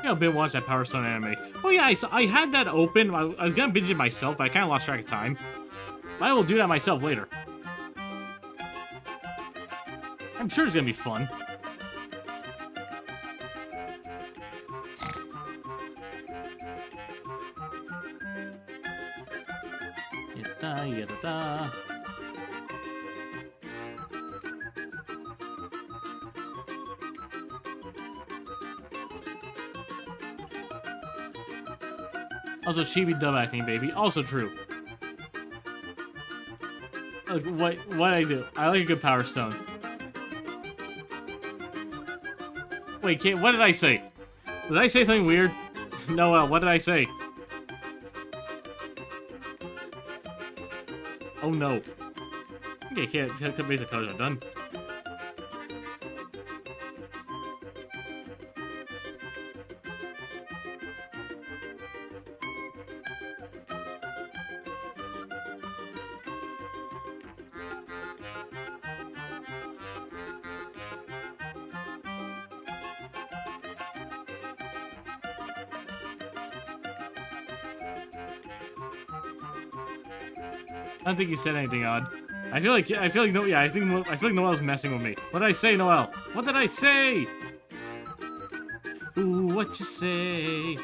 I've been watching that Power Stone anime. Oh yeah, I had that open. I was gonna binge it myself, but I kind of lost track of time. But I will do that myself later. I'm sure it's gonna be fun. Yada. Also, chibi dub acting, baby. Also true. Look, what I do? I like a good Power Stone. Wait, what did I say? Did I say something weird? Noel, what did I say? Oh no. Okay, can't basic colors are done. I don't think he said anything odd. I feel like no, yeah, I feel like Noel's messing with me. What did I say, Noel? What did I say? Ooh, what you say?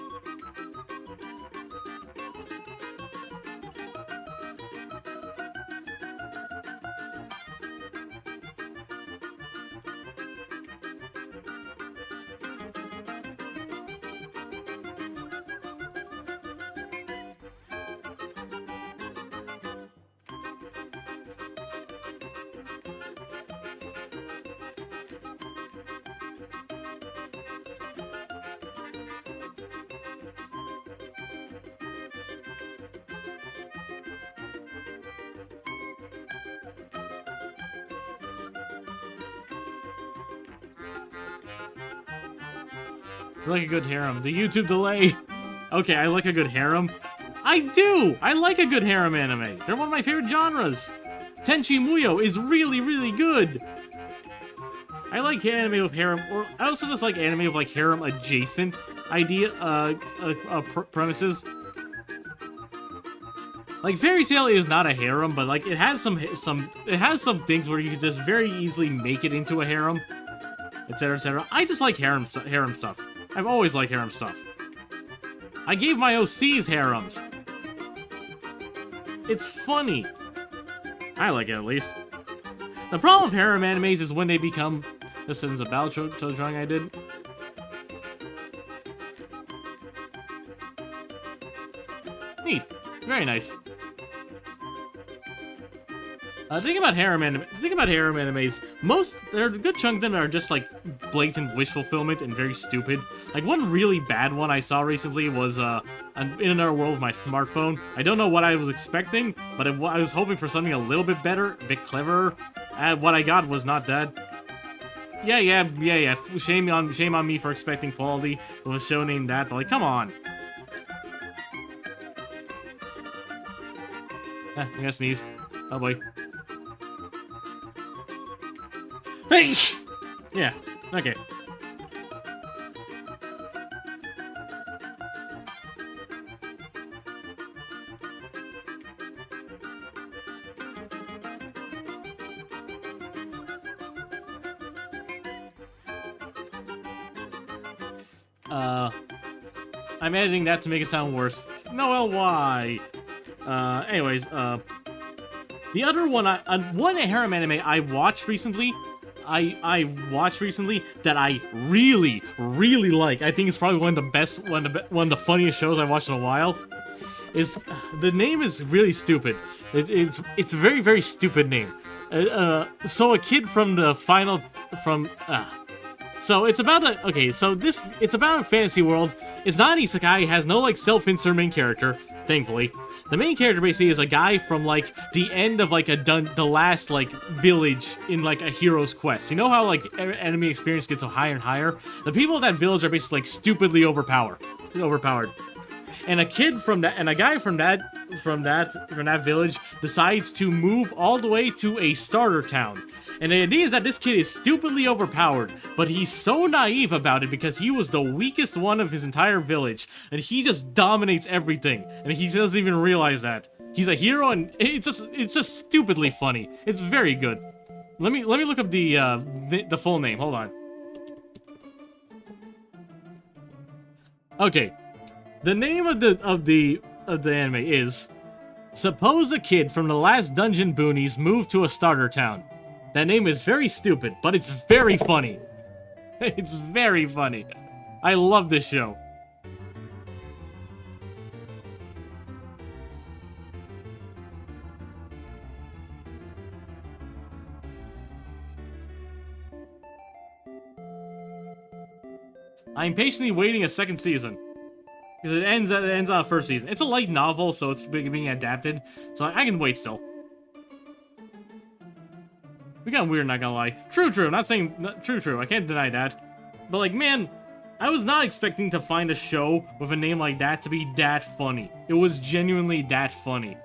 I like a good harem. The YouTube delay. Okay, I like a good harem. I do! I like a good harem anime. They're one of my favorite genres. Tenchi Muyo is really, really good. I like anime with harem, or I also just like anime with like harem adjacent premises. Like Fairy Tail is not a harem, but like it has some things where you can just very easily make it into a harem, etc., etc. I just like harem stuff. I've always liked harem stuff. I gave my OCs harems. It's funny. I like it, at least. The problem with harem animes is when they become... This is a battle drawing I did. Neat. Very nice. The thing about harem animes, a good chunk of them are just like blatant wish fulfillment and very stupid. Like one really bad one I saw recently was In Another World with my smartphone. I don't know what I was expecting, but I was hoping for something a little bit better, a bit cleverer. What I got was not that. Yeah. Shame on me for expecting quality with a show named that, but like, come on. I'm gonna sneeze. Oh boy. Hey! Yeah, okay. I'm editing that to make it sound worse. Noel, why? Anyways, the other one, one harem anime I watched recently, I watched recently that I really, really like. I think it's probably one of the best, one of the funniest shows I've watched in a while. Is the name is really stupid. It's a very, very stupid name. So a kid from the final So it's about it's about a fantasy world. It's not an isekai. It has no like self-insert main character, thankfully. The main character basically is a guy from like the end of like the last like village in like a hero's quest. You know how like enemy experience gets so higher and higher? The people of that village are basically like stupidly overpowered. And a kid from that, and a guy from that village decides to move all the way to a starter town. And the idea is that this kid is stupidly overpowered, but he's so naive about it because he was the weakest one of his entire village, and he just dominates everything, and he doesn't even realize that. He's a hero, and it's just stupidly funny. It's very good. Let me look up the full name. Hold on. Okay. The name of the anime is Suppose a Kid from the Last Dungeon Boonies Moved to a Starter Town. That name is very stupid, but it's very funny. It's very funny. I love this show. I'm patiently waiting a second season. Because it ends on the first season. It's a light novel, so it's being adapted. So I can wait still. We got weird, not gonna lie. True, not saying... True, I can't deny that. But like, man, I was not expecting to find a show with a name like that to be that funny. It was genuinely that funny.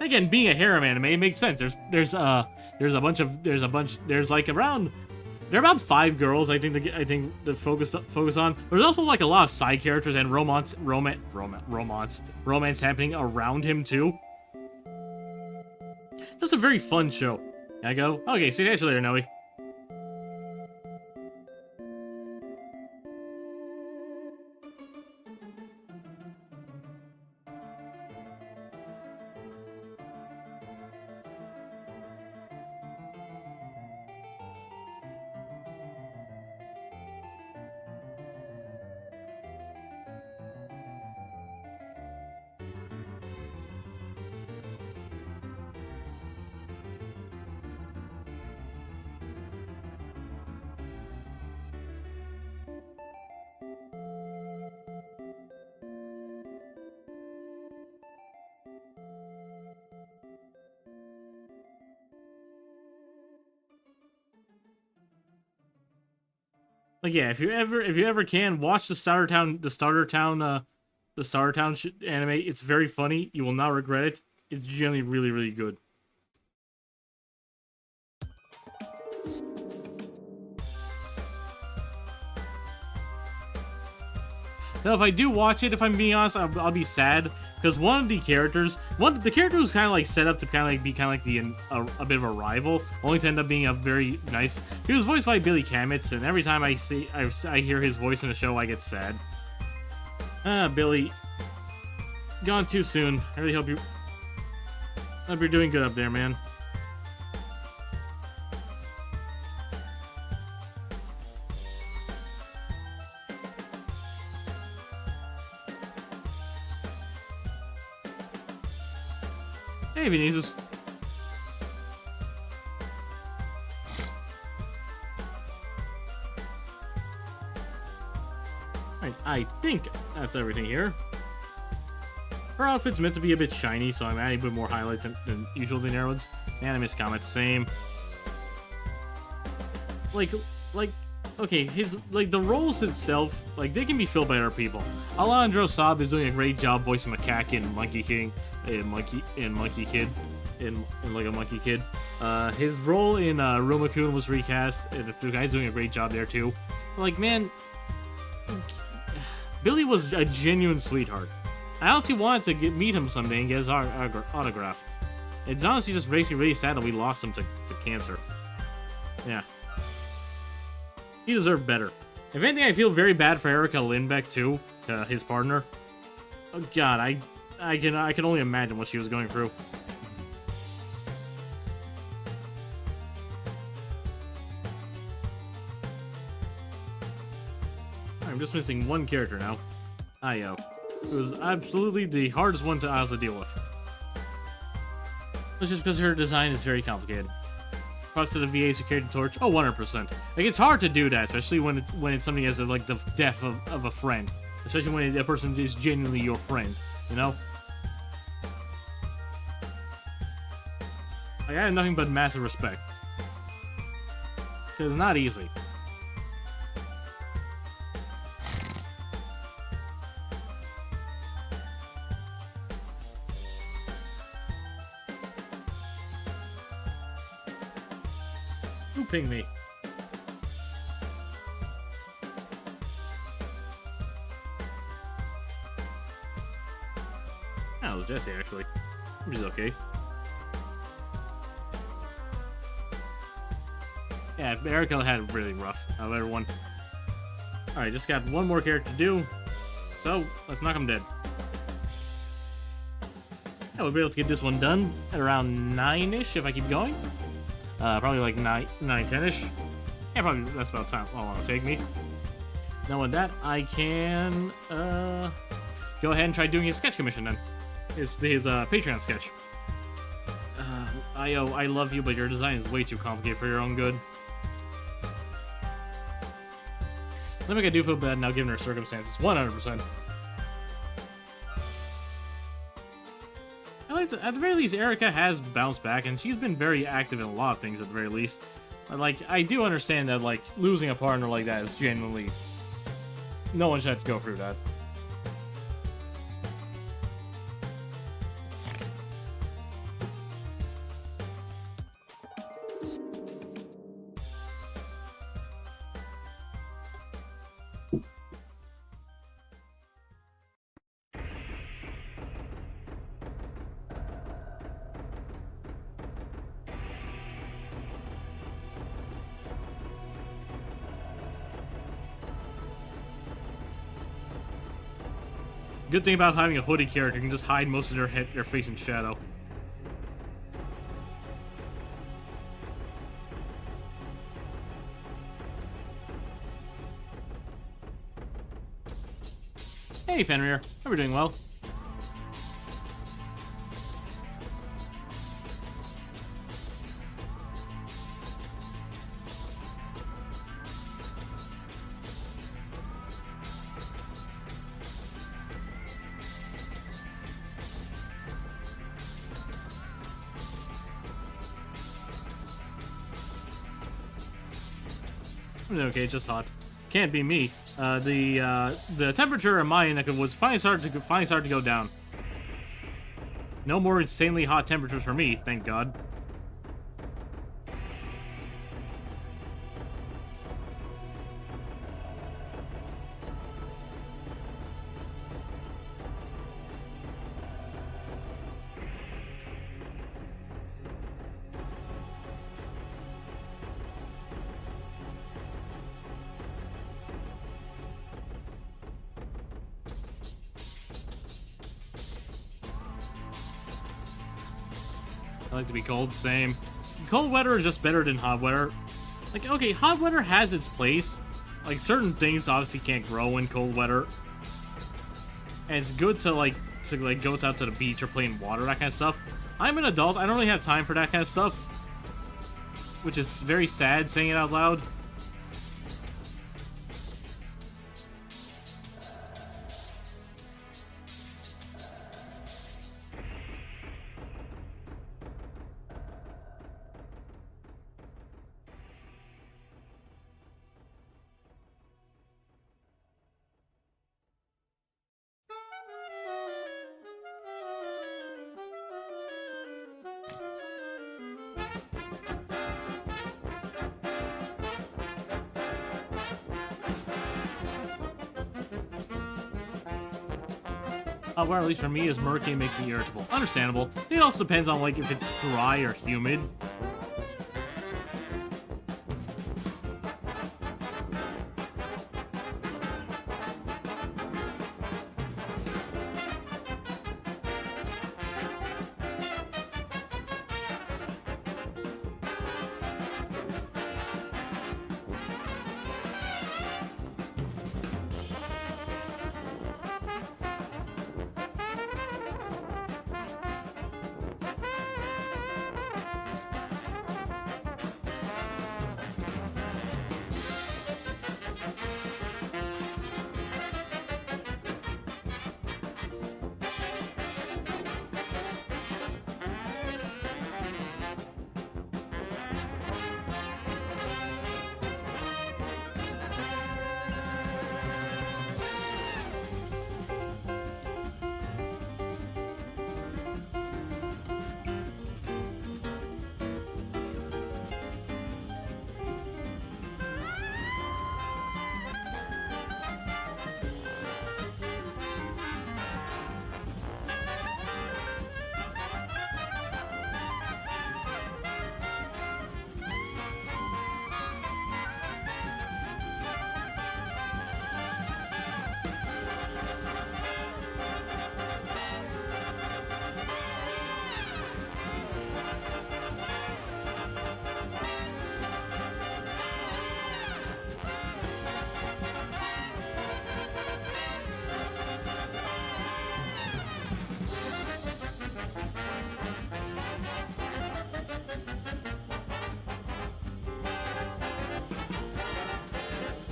Again, being a harem anime, it makes sense. There's like around... There are about 5 girls, I think to focus on. But there's also like a lot of side characters and romance happening around him too. just a very fun show. I go, okay, see you later, Noe. Like, yeah, if you ever can, watch the Starter Town anime. It's very funny. You will not regret it. It's generally really, really good. Now, if I do watch it, if I'm being honest, I'll be sad because one of the characters who's kind of like set up to kind of like be kind of like a bit of a rival, only to end up being a very nice. He was voiced by Billy Kametz, and every time I hear his voice in a show, I get sad. Billy, gone too soon. I really hope you're doing good up there, man. Hey, Vinicius. I think that's everything here. Her outfit's meant to be a bit shiny, so I'm adding a bit more highlight than usual the narrow ones. Man, I miss Comet's same. Okay, the roles itself, they can be filled by other people. Alejandro Saab is doing a great job voicing Macaque in Monkey King, Monkey Kid. His role in Rumakun was recast, and the guy's doing a great job there too. Man, Billy was a genuine sweetheart. I honestly wanted to meet him someday and get his autograph. It's honestly just makes me really sad that we lost him to cancer. Yeah. He deserved better. If anything, I feel very bad for Erica Lindbeck too, his partner. Oh god, I can only imagine what she was going through. I'm just missing one character now. Io. It was absolutely the hardest one to have to deal with. It's just because her design is very complicated. Props to the VA security torch. Oh, 100%. It's hard to do that, especially when it's something as the death of a friend. Especially when a person is genuinely your friend, you know? I have nothing but massive respect. Because it's not easy. Who pinged me? Oh, it was Jesse, actually. He's okay. Yeah, Erica had it really rough out of everyone. Alright, just got one more character to do. So, let's knock him dead. Yeah, we'll be able to get this one done at around 9-ish if I keep going. Probably like 9, 10-ish. Yeah, probably that's about time. How long it'll take me. Now with that, I can go ahead and try doing his sketch commission then. His Patreon sketch. I love you, but your design is way too complicated for your own good. Let me I do feel bad now given her circumstances. 100%. At the very least, Erica has bounced back, and she's been very active in a lot of things at the very least. I do understand that, losing a partner like that is genuinely... No one should have to go through that. Good thing about having a hooded character, you can just hide most of their face in shadow. Hey, Fenrir. Hope you're doing well. Okay, just hot. Can't be me. The temperature in my neck was finally started to go down. No more insanely hot temperatures for me, thank God. I like to be cold, same. Cold weather is just better than hot weather. Like, okay, hot weather has its place. Like, certain things obviously can't grow in cold weather. And it's good to go out to the beach or play in water, that kind of stuff. I'm an adult, I don't really have time for that kind of stuff. Which is very sad saying it out loud. Well, at least for me, is murky and makes me irritable. Understandable. It also depends on, like, if it's dry or humid.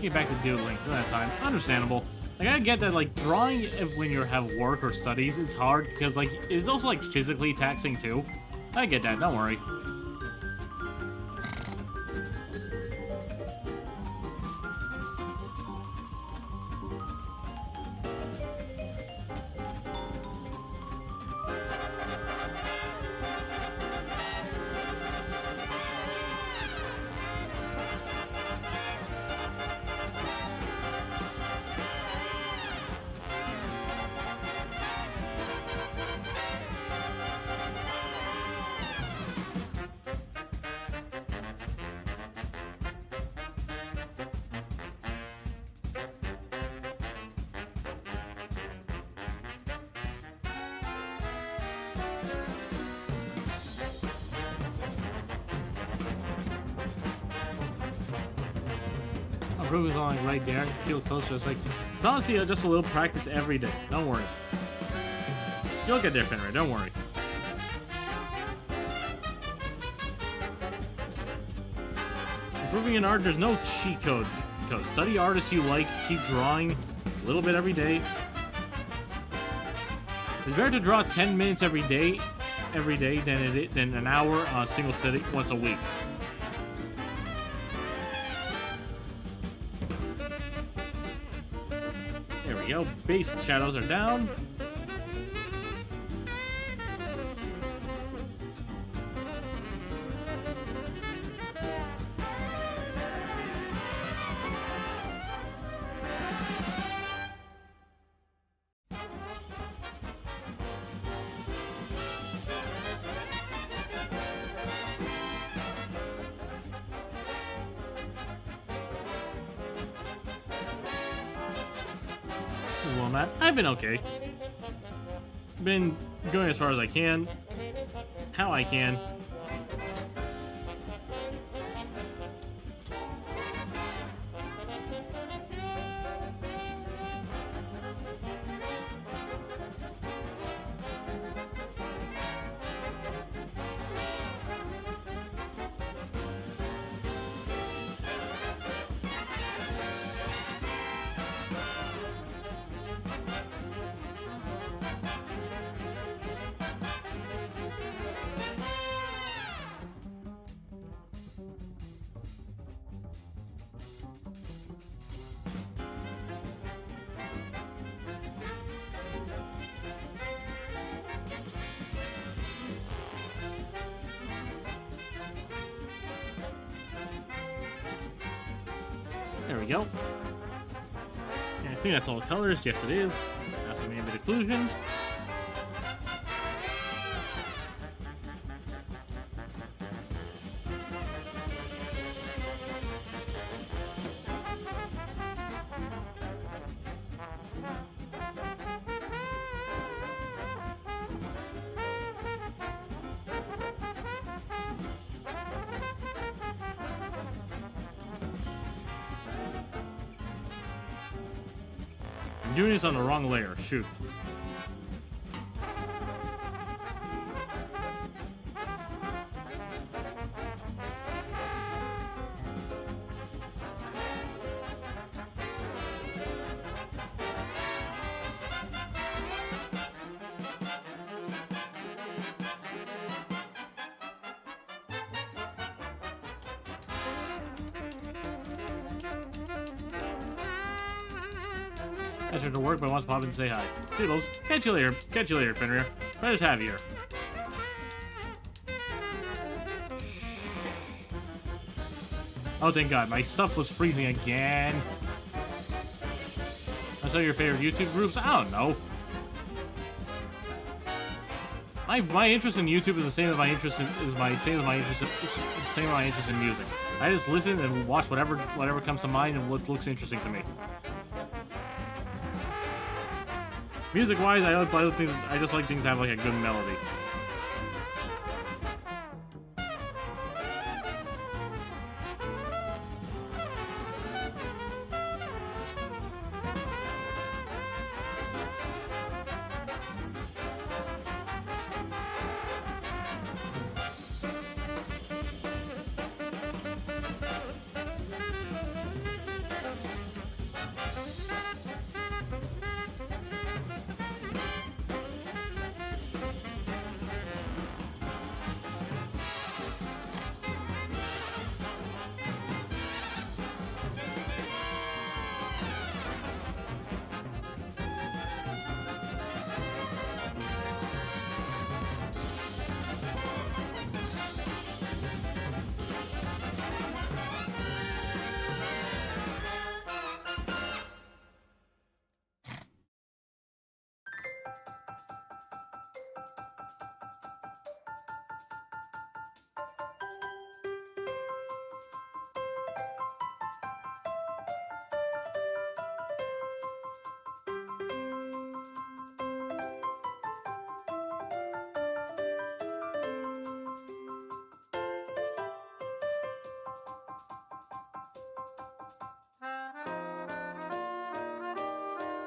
Get back to doodling for that time. Understandable. Like, I get that, like, drawing when you have work or studies is hard because, like, it's also, like, physically taxing too. I get that, don't worry. Improve is on like right there. Feel closer. It's like, it's honestly just a little practice every day. Don't worry. You'll get there, Fenrir. Don't worry. Improving in art, there's no cheat code. Study artists you like, keep drawing a little bit every day. It's better to draw 10 minutes every day than an hour on a single sitting once a week. There we go. Basic shadows are down. Well, Matt, I've been okay. Been going as far as I can, how I can. There we go. And I think that's all the colors. Yes, it is. That's the main bit of occlusion. I'm doing this on the wrong layer. Shoot. I tried to work, but I want to pop in and say hi. Toodles. Catch you later. Catch you later, Fenrir. Pleasure to have you here. Oh, thank God. My stuff was freezing again. What's some of your favorite YouTube groups? I don't know. My interest in YouTube is the same as my interest in same as my interest in music. I just listen and watch whatever comes to mind and what looks interesting to me. Music-wise, I just like things that have like a good melody.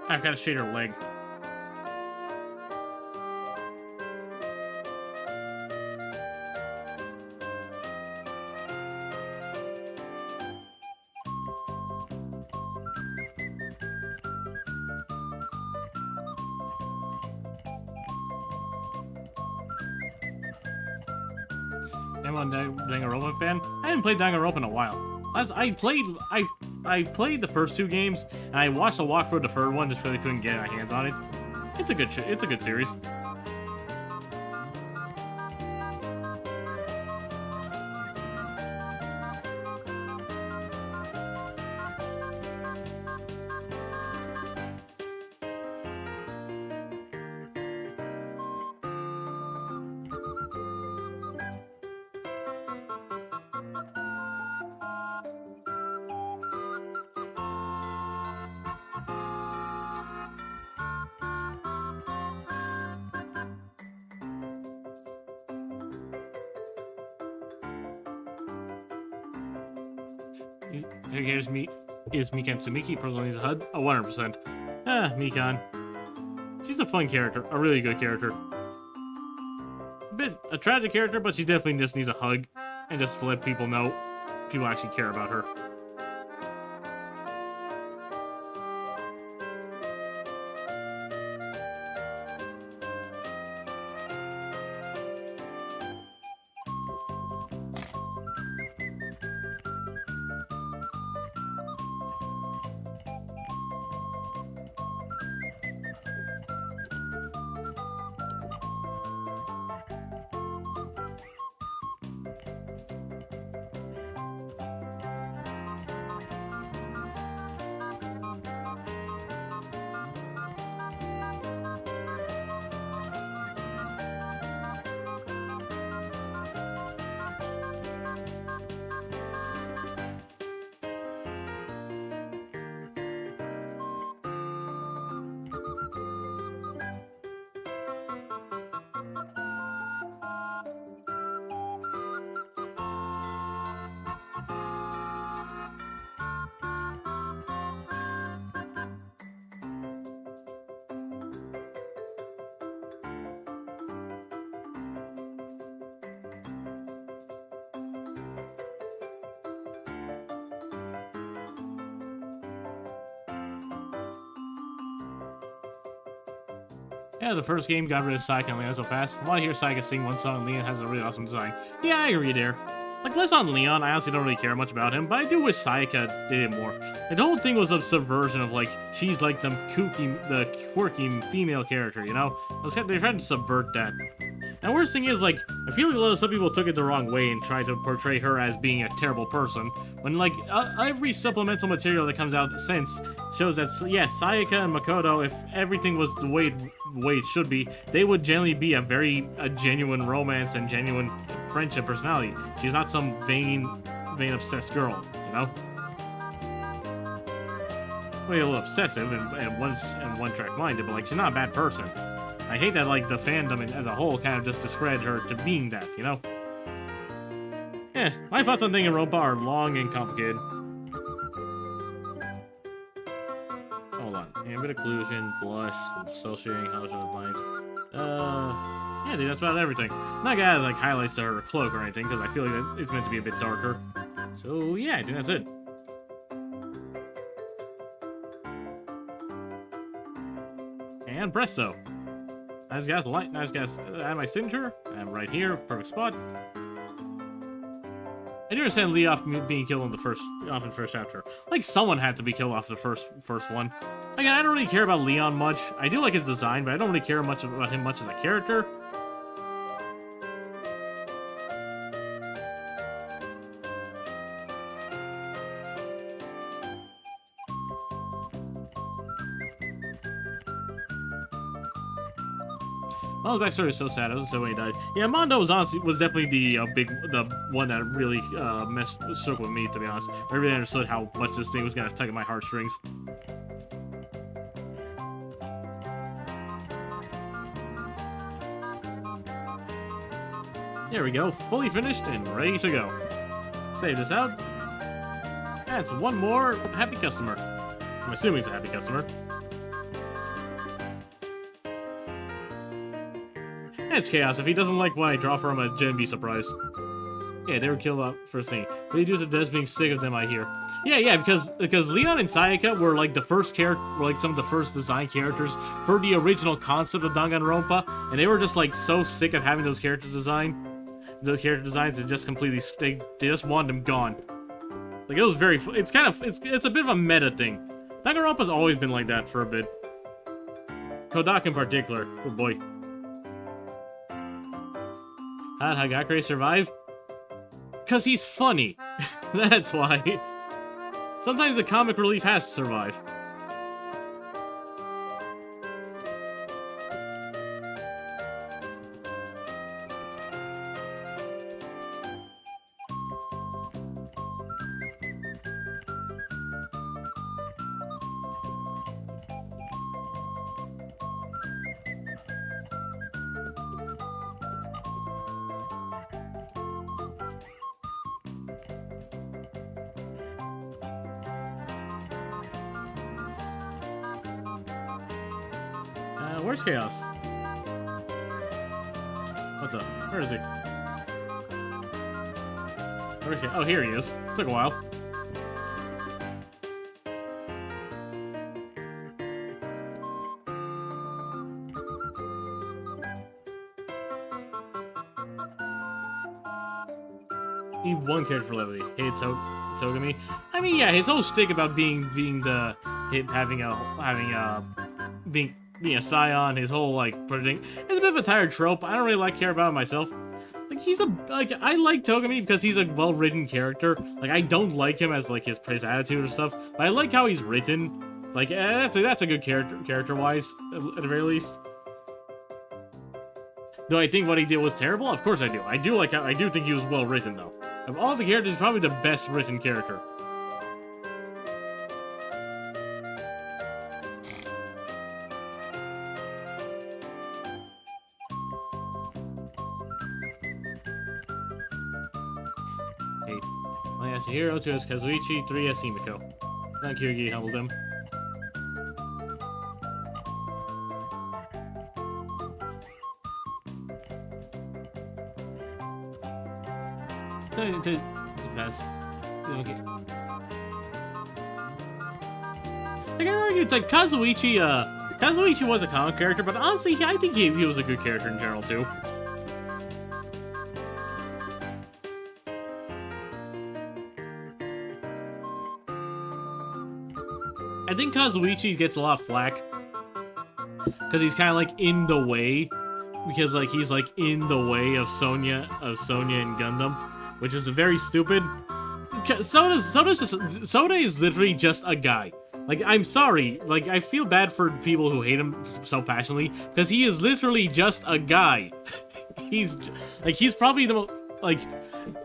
I've got to shade her leg. Anyone Danganronpa fan? I haven't played Danganronpa in a while. I played the first 2 games, and I watched the walkthrough of the third one just because I couldn't get my hands on it. It's a good series. Here's me. Is Mikan Tsumiki Progoni's HUD? Oh, 100%. Ah, Mikan. She's a fun character. A really good character. A tragic character, but she definitely just needs a hug. And just to let people know people actually care about her. Yeah, the first game got rid of Sayaka and Leon so fast. I want to hear Sayaka sing one song and Leon has a really awesome design. Yeah, I agree there. Like, less on Leon, I honestly don't really care much about him, but I do wish Sayaka did it more. Like, the whole thing was a subversion of, like, she's like the quirky female character, you know? They tried to subvert that. And the worst thing is, like, I feel like some people took it the wrong way and tried to portray her as being a terrible person. When, like, every supplemental material that comes out since shows that, yeah, Sayaka and Makoto, if everything was the way it should be, they would generally be a genuine romance and genuine friendship personality. She's not some vain obsessed girl, you know? Well, a little obsessive and one-track minded, but, like, she's not a bad person. I hate that, like, the fandom as a whole kind of just discredit her to being that, you know? Yeah, my thoughts on Danganronpa are long and complicated. Hold on. Ambient occlusion, blush, associating, halogen lines. Yeah, dude, that's about everything. I'm not gonna add, like, highlights to her cloak or anything, because I feel like it's meant to be a bit darker. So, yeah, I think that's it. And presto. Nice guys, light. Nice guys. Add my signature. I'm right here, perfect spot. I do understand Leof being killed in the first chapter. Like, someone had to be killed off the first one. Again, I don't really care about Leon much. I do like his design, but I don't really care much about him much as a character. Mondo's backstory is so sad. I was so when he died. Yeah, Mondo was definitely the one that really stuck with me, to be honest. I really understood how much this thing was gonna tug at my heartstrings. There we go, fully finished and ready to go. Save this out. That's one more happy customer. I'm assuming it's a happy customer. It's Chaos. If he doesn't like what I draw for him, I'd be surprised. Yeah, they were killed off first thing. What do you do to Des being sick of them, I hear? Yeah, because Leon and Sayaka were like the first some of the first design characters for the original concept of Danganronpa, and they were just like so sick of having those character designs, and just completely they just want them gone. Like it was very, it's a bit of a meta thing. Danganronpa's always been like that for a bit. Kodak in particular. Oh boy. How'd Hagakure survive? Cause he's funny. That's why. Sometimes the comic relief has to survive. Where's Chaos? What the? Where is he? Where's he? Oh, here he is. Took a while. Need one character for levity. Hey, Togami. I mean, yeah, his whole shtick about being a scion, his whole like project, it's a bit of a tired trope. I don't really care about it myself. Like I like Togami because he's a well-written character. Like I don't like him as like his attitude or stuff, but I like how he's written. Like that's a good character-wise, at the very least. Do I think what he did was terrible? Of course I do. I do think he was well-written though. Of all the characters, he's probably the best-written character. Hero, 2 as Kazuichi, 3 as Himiko. Not Kirigi humbled him. To pass. Okay. I can argue it's like Kazuichi was a comic character, but honestly, I think he was a good character in general too. I think Kazuichi gets a lot of flack because he's kind of like in the way, because like he's like in the way of Sonya and Gundam, which is very stupid. Soda is literally just a guy. Like I'm sorry, like I feel bad for people who hate him so passionately because he is literally just a guy. he's probably the most like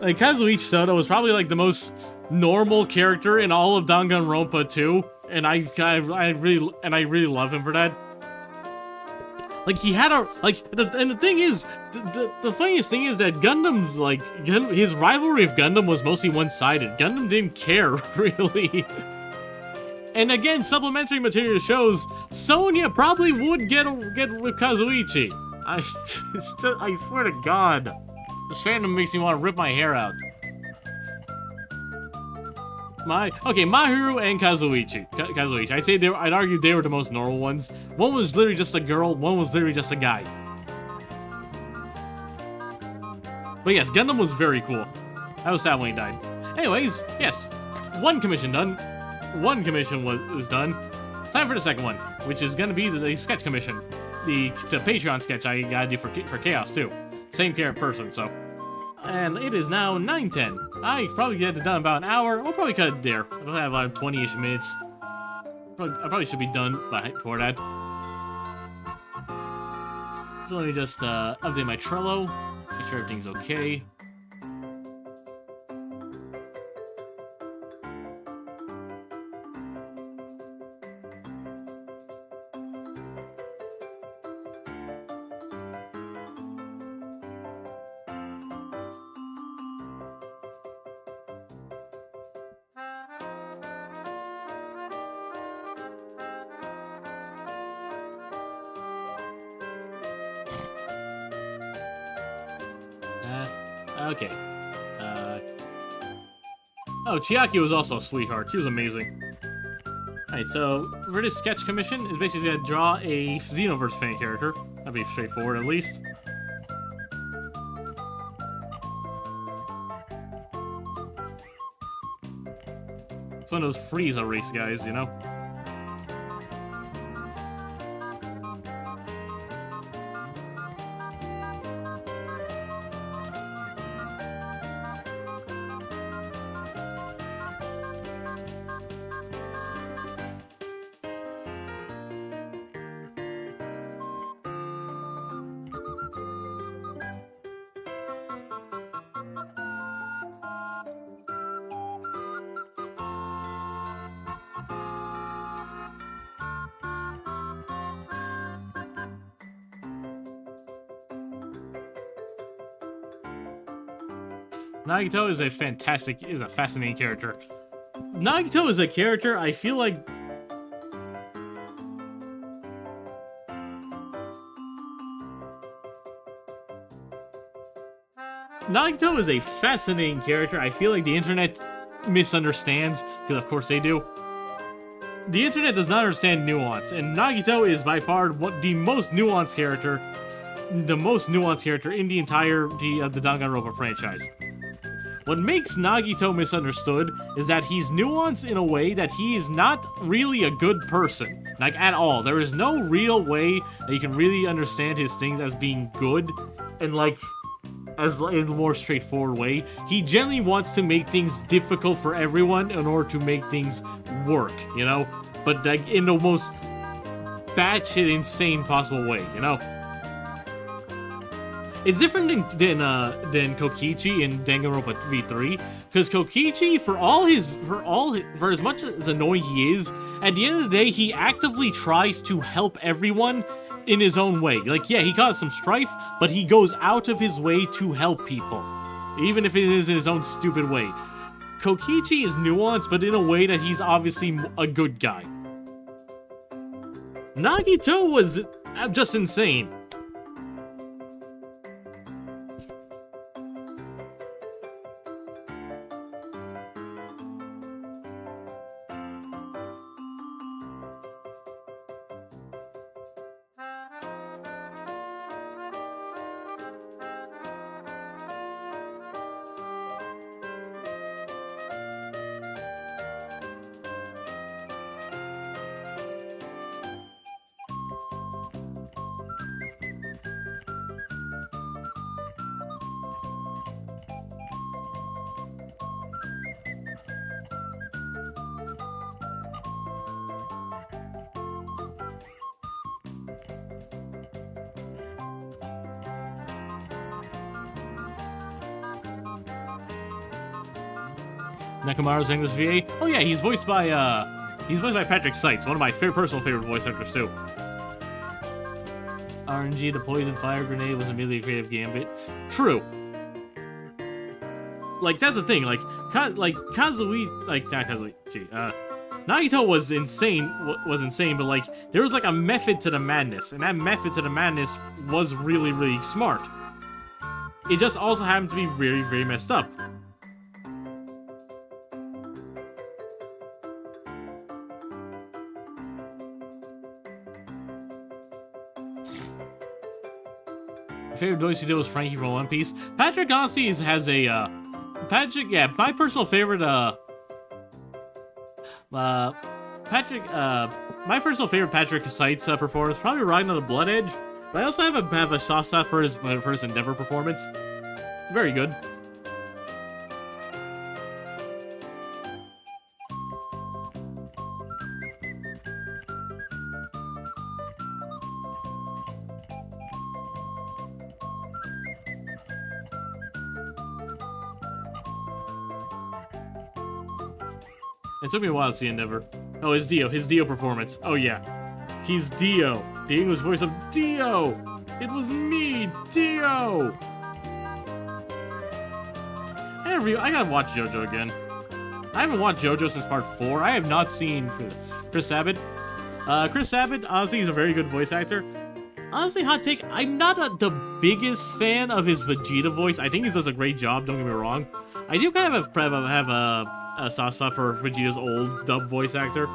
Kazuichi Soda was probably like the most normal character in all of Danganronpa 2. And I really love him for that. Like he had and the thing is, the funniest thing is that Gundam's like his rivalry of Gundam was mostly one-sided. Gundam didn't care really. And again, supplementary material shows Sonya probably would get with Kazuichi. I swear to God, this fandom makes me want to rip my hair out. Mahiru and Kazuichi. I'd argue they were the most normal ones. One was literally just a girl, one was literally just a guy. But yes, Gundam was very cool. I was sad when he died. Anyways, yes, one commission done. One commission was done. Time for the second one, which is gonna be the sketch commission. The Patreon sketch I gotta do for Chaos too. Same person, so. And it is now 9:10. I probably get it done in about an hour. We'll probably cut it there. I'll have about 20-ish minutes. I probably should be done before that. So let me just update my Trello, make sure everything's okay. Okay. Oh, Chiaki was also a sweetheart. She was amazing. Alright, so for this sketch commission, is basically gonna draw a Xenoverse fan character. That'd be straightforward, at least. It's one of those Frieza race guys, you know? Nagito is a fascinating character. Nagito is a character I feel like... Nagito is a fascinating character I feel like the internet misunderstands, because of course they do. The internet does not understand nuance, and Nagito is by far the most nuanced character in the entirety of the Danganronpa franchise. What makes Nagito misunderstood is that he's nuanced in a way that he is not really a good person. Like, at all. There is no real way that you can really understand his things as being good, and like, as in a more straightforward way. He generally wants to make things difficult for everyone in order to make things work, you know? But like, in the most batshit insane possible way, you know? It's different than Kokichi in Danganronpa V3, because Kokichi, for as much as annoying he is, at the end of the day, he actively tries to help everyone in his own way. Like, yeah, he caused some strife, but he goes out of his way to help people, even if it is in his own stupid way. Kokichi is nuanced, but in a way that he's obviously a good guy. Nagito was just insane. Nekomaru's English VA. Oh yeah, he's voiced by Patrick Seitz, one of my personal favorite voice actors too. RNG, the poison fire grenade was immediately a creative gambit. True. Like, that's the thing. Like Kazui, like not Kazui. Nagito was insane. But like, there was like a method to the madness, and that method to the madness was really, really smart. It just also happened to be very, very messed up. Favorite voice he did was Frankie from One Piece. Patrick honestly has a my personal favorite my personal favorite Patrick Seitz performance, probably Riding on the Blood Edge. But I also have a soft spot for his Endeavor performance. Very good. It took me a while to see Endeavor. Oh, his Dio performance. Oh yeah. He's Dio. The English voice of Dio! It was me, Dio! I gotta watch JoJo again. I haven't watched JoJo since part 4. I have not seen Chris Sabat. Chris Sabat, honestly, he's a very good voice actor. Honestly, hot take, I'm not the biggest fan of his Vegeta voice. I think he does a great job, don't get me wrong. I do kind of have a soft spot for Vegeta's old dub voice actor.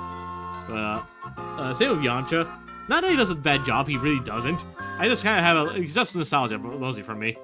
Same with Yamcha. Not that he does a bad job, he really doesn't. I just kind of have it's just nostalgia, mostly for me.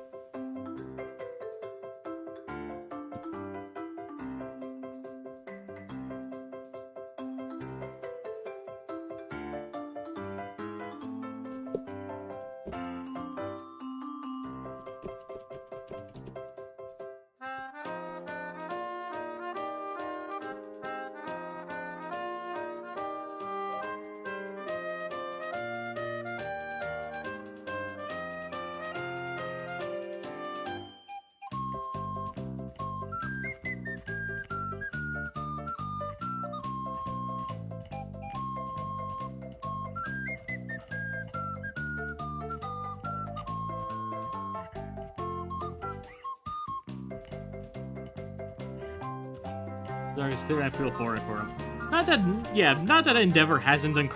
I feel for him. Not that Endeavor hasn't done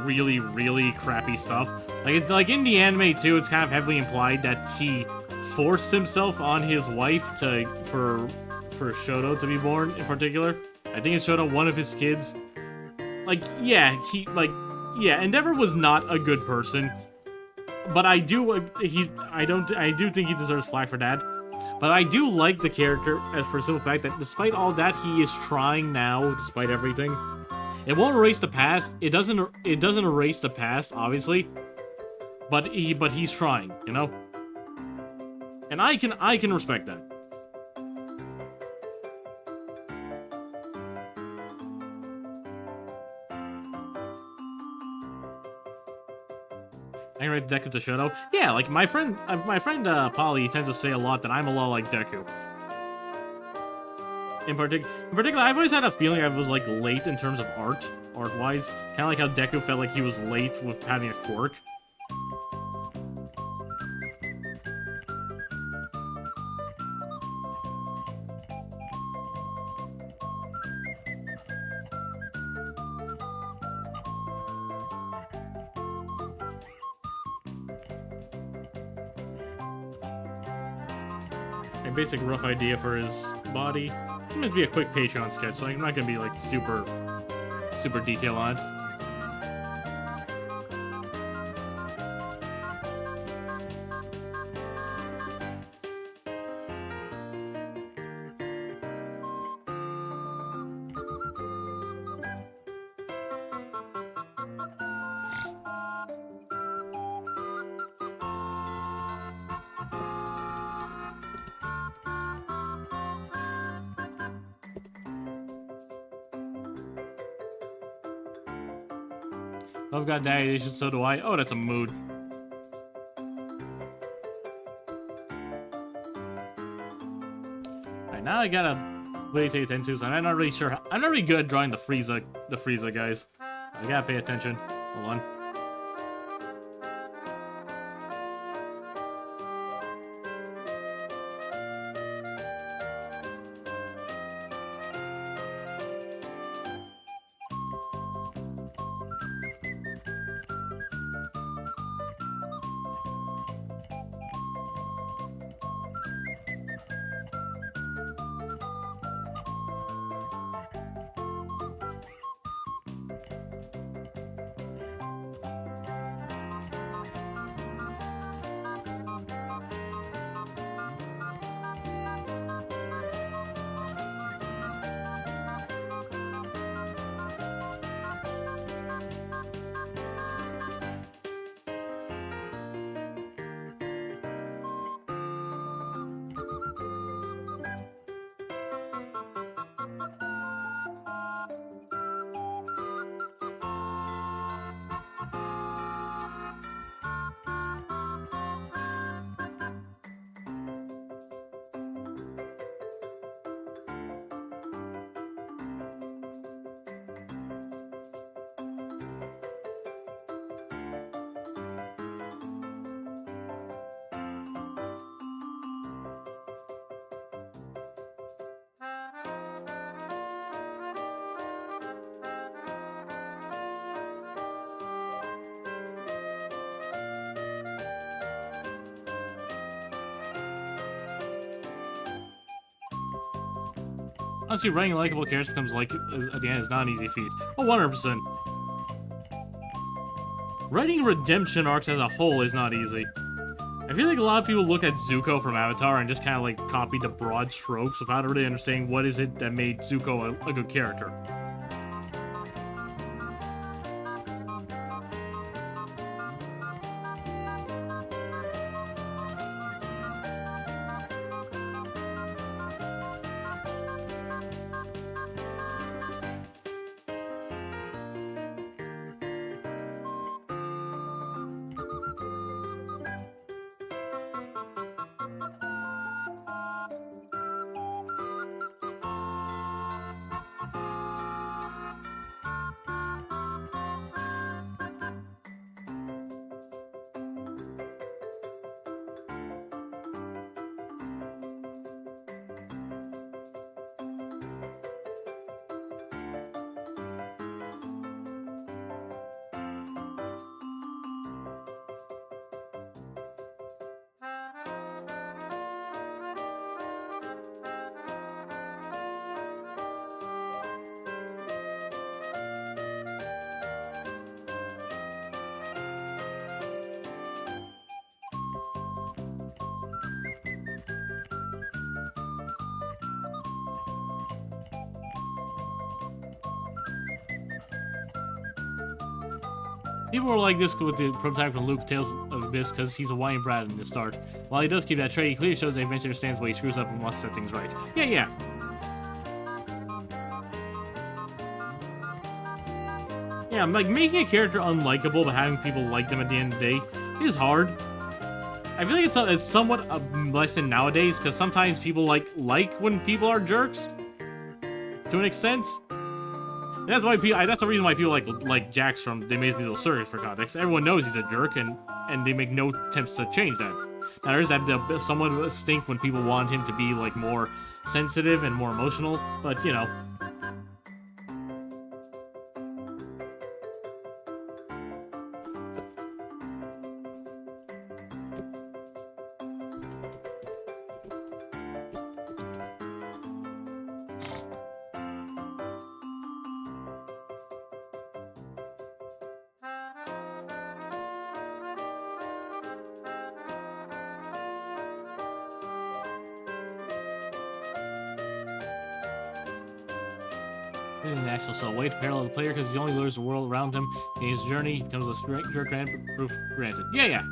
really, really crappy stuff. Like, it's like in the anime too, it's kind of heavily implied that he forced himself on his wife for Shoto to be born in particular. I think it's Shoto, one of his kids. Like, Endeavor was not a good person. But I do think he deserves flack for that. But I do like the character as for the simple fact that despite all that, he is trying now, despite everything. It won't erase the past. It doesn't erase the past, obviously. But he's trying, you know? And I can respect that. I can rate Deku to Shoto. Yeah, like my friend Polly tends to say a lot that I'm a lot like Deku. In particular, I've always had a feeling I was like late in terms of art-wise. Kind of like how Deku felt like he was late with having a quirk. A basic rough idea for his body. It's meant to be a quick Patreon sketch, so I'm not gonna be like super detailed on it. I've got daddy, so do I. Oh, that's a mood. Alright, now I gotta really pay attention to, so I'm not really sure. I'm not really good at drawing the Frieza guys. I gotta pay attention. Hold on. Honestly, writing likable characters becomes like at the end is not an easy feat. Oh, 100%. Writing redemption arcs as a whole is not easy. I feel like a lot of people look at Zuko from Avatar and just kind of like copy the broad strokes without really understanding what is it that made Zuko a good character. People were like this with the prototype from Luke Tales of Abyss because he's a whiny brat in the start. While he does keep that trait, he clearly shows that he eventually understands why he screws up and wants to set things right. Yeah. Yeah, like, making a character unlikable but having people like them at the end of the day is hard. I feel like it's somewhat a lesson nowadays because sometimes people like when people are jerks to an extent. And that's why that's the reason why people like Jax from The Amazing Little Circus, for context. Everyone knows he's a jerk, and they make no attempts to change that. Now there's that somewhat stink when people want him to be like more sensitive and more emotional, but you know. International so way to parallel the player because he only lures the world around him in his journey. Comes with a jerk proof granted. Yeah.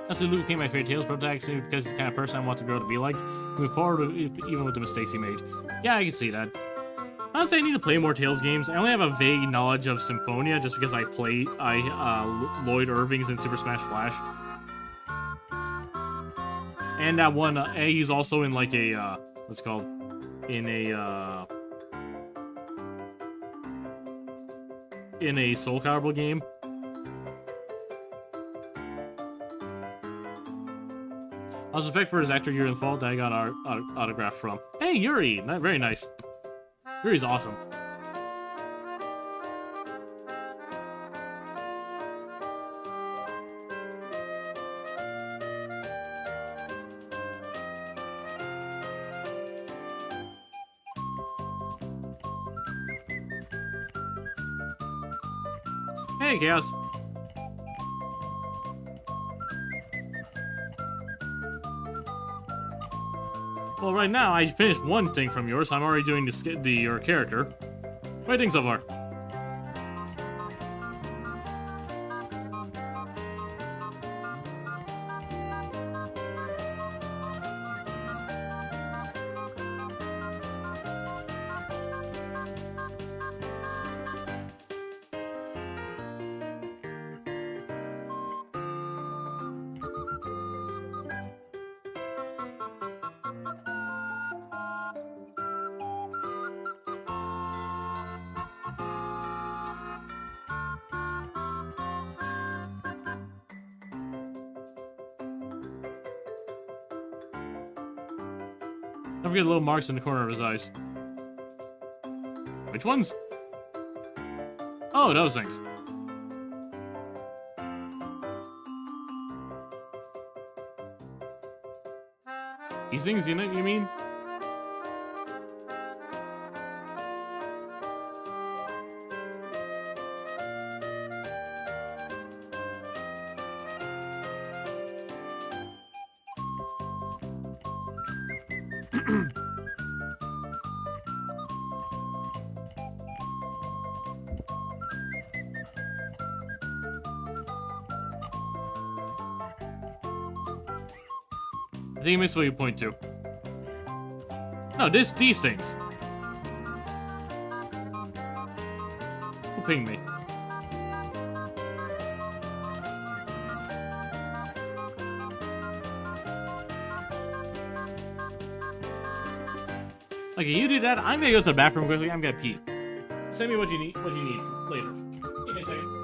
Honestly, Luke became my favorite Tales protagonist because he's the kind of person I want to grow to be like. Move forward, even with the mistakes he made. Yeah, I can see that. Honestly, I need to play more Tales games. I only have a vague knowledge of Symphonia just because I Lloyd Irving's in Super Smash Flash. And that one, he's also in like a, what's it called? In a Soul Calibur game. I was respect for his actor Yuri in the Fall that I got our autograph from. Hey, Yuri! Very nice. Yuri's awesome. Hey, Chaos. Well, right now, I finished one thing from yours, so I'm already doing your character. What do you think so far? Don't forget the little marks in the corner of his eyes. Which ones? Oh, those things. These things, you mean? I think you missed what you point to. No, these things. Who pinged me? Okay, you do that. I'm gonna go to the bathroom quickly. I'm gonna pee. Send me what you need later. Give me a second.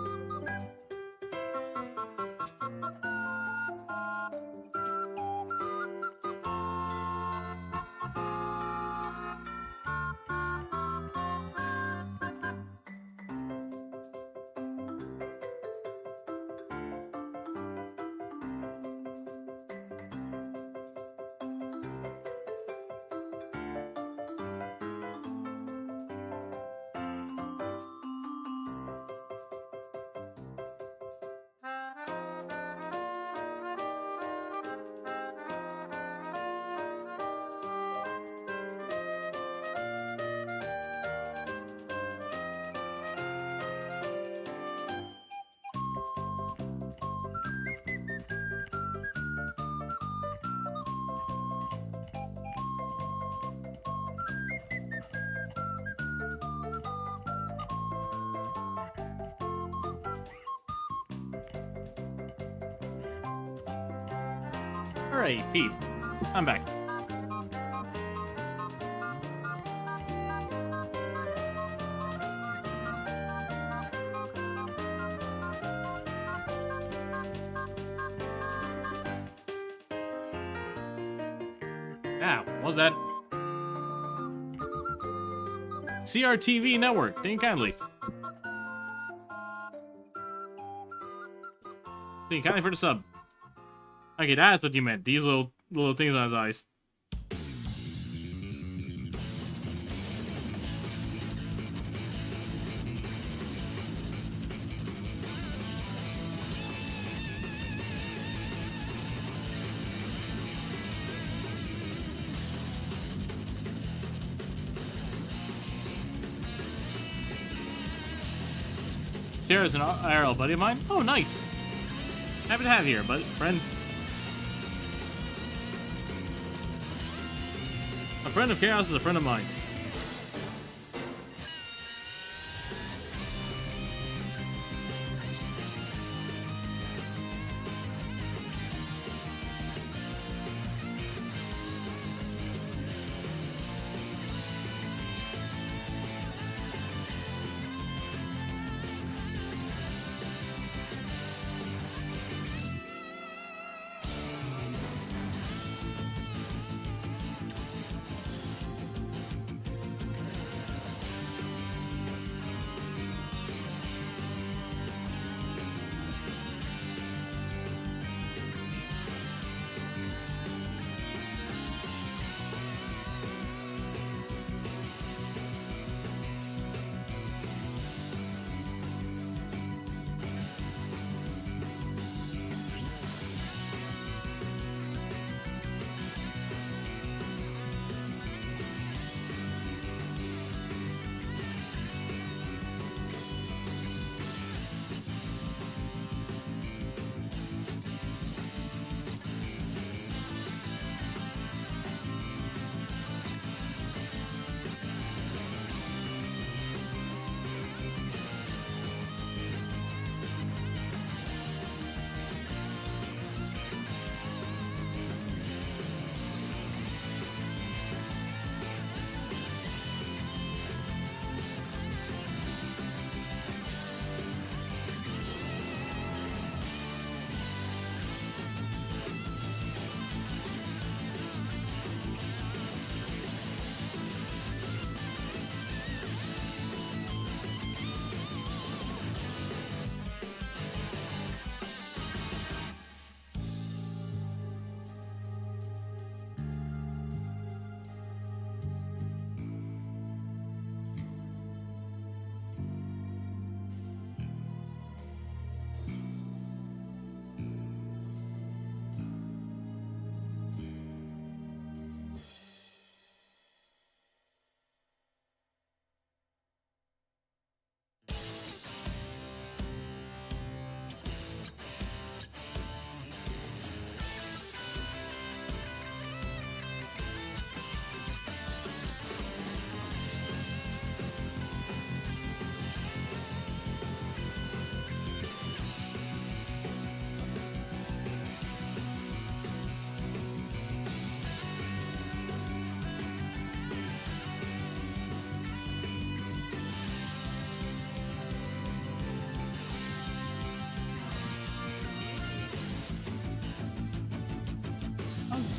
Alright, Pete. I'm back. Ah, what was that? CRTV Network, thank you kindly. Thank you kindly for the sub. Okay, that's what you meant. These little things on his eyes. Sarah's an IRL buddy of mine. Oh, nice. Happy to have you here, friend. A friend of Chaos is a friend of mine.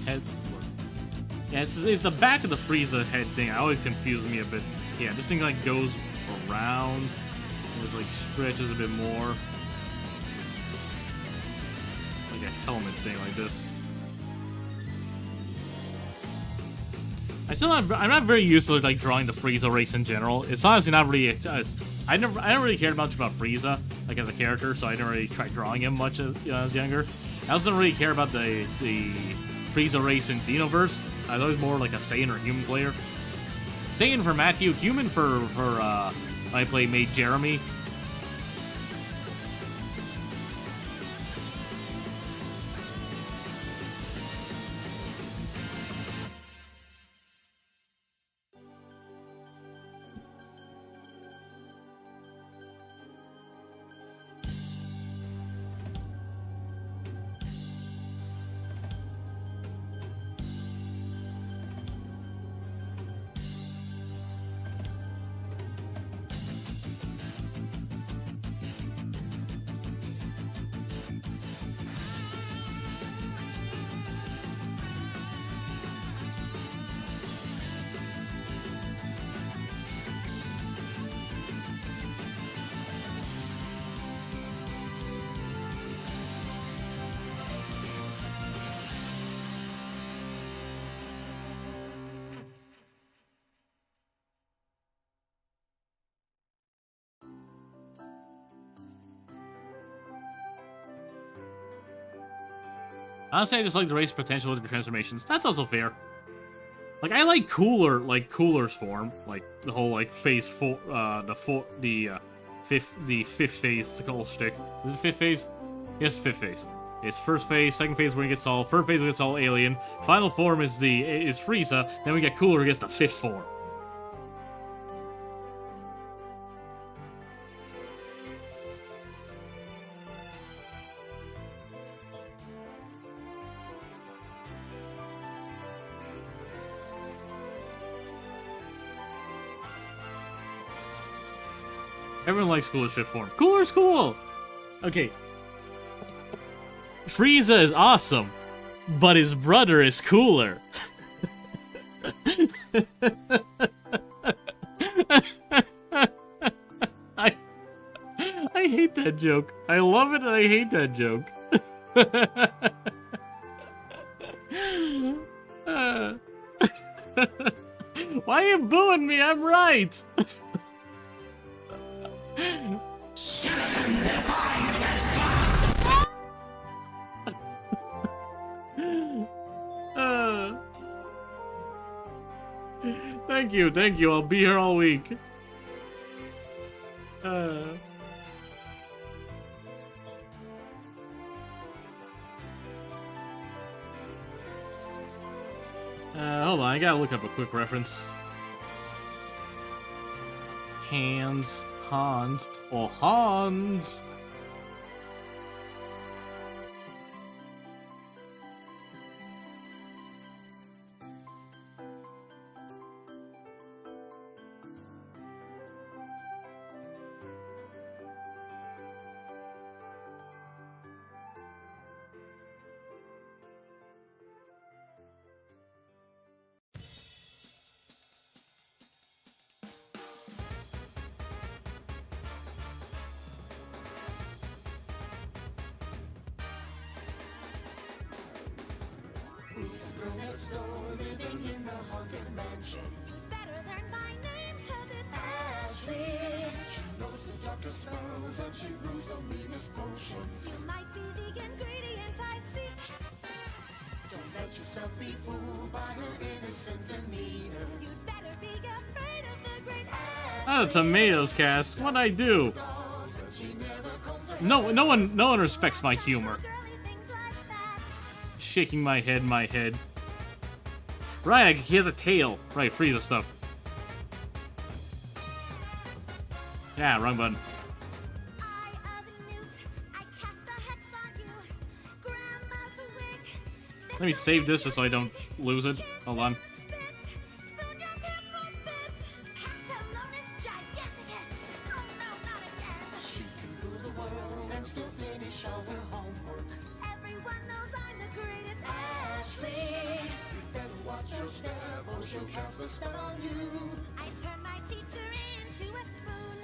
head. Yeah, it's the back of the Frieza head thing. I always confuse me a bit. Yeah, this thing like goes around. It like stretches a bit more. Like a helmet thing like this. I'm not very used to like drawing the Frieza race in general. It's honestly not really. I never really cared much about Frieza like as a character, so I didn't really try drawing him much as I was younger. I also didn't really care about the Frieza race in Xenoverse. I was always more like a Saiyan or human player. Saiyan for Matthew, human for I play Maid Jeremy. Honestly, I just like the race potential with the transformations. That's also fair. Like I like Cooler's form, like the whole like phase four, the fifth phase. The whole shtick. Is it fifth phase? Yes, fifth phase. It's first phase, second phase where he gets all, third phase where he gets all alien. Final form is Frieza. Then we get Cooler who gets the fifth form. Everyone likes Cooler's fifth form. Cooler's cool! Okay. Frieza is awesome, but his brother is cooler. I hate that joke. I love it and I hate that joke. Why are you booing me? I'm right! Thank you. I'll be here all week. Hold on, I gotta look up a quick reference. Hans, or Hans. Living in the haunted mansion. Better learn my name, cause it's Ashley. She knows the darkest spells and she brews the meanest potions. You might be the ingredient I seek. Don't let yourself be fooled by her innocent demeanor. You'd better be afraid of the great Ashley. Oh, tomatoes cast. What'd I do? No one respects my humor. Shaking my head. Right, he has a tail. Right, Frieza stuff. Yeah, wrong button. Let me save this just so I don't lose it. Hold on. Everyone knows I'm the greatest Ashley. your step or she'll cast a spell on you. I turn my teacher into a spoon.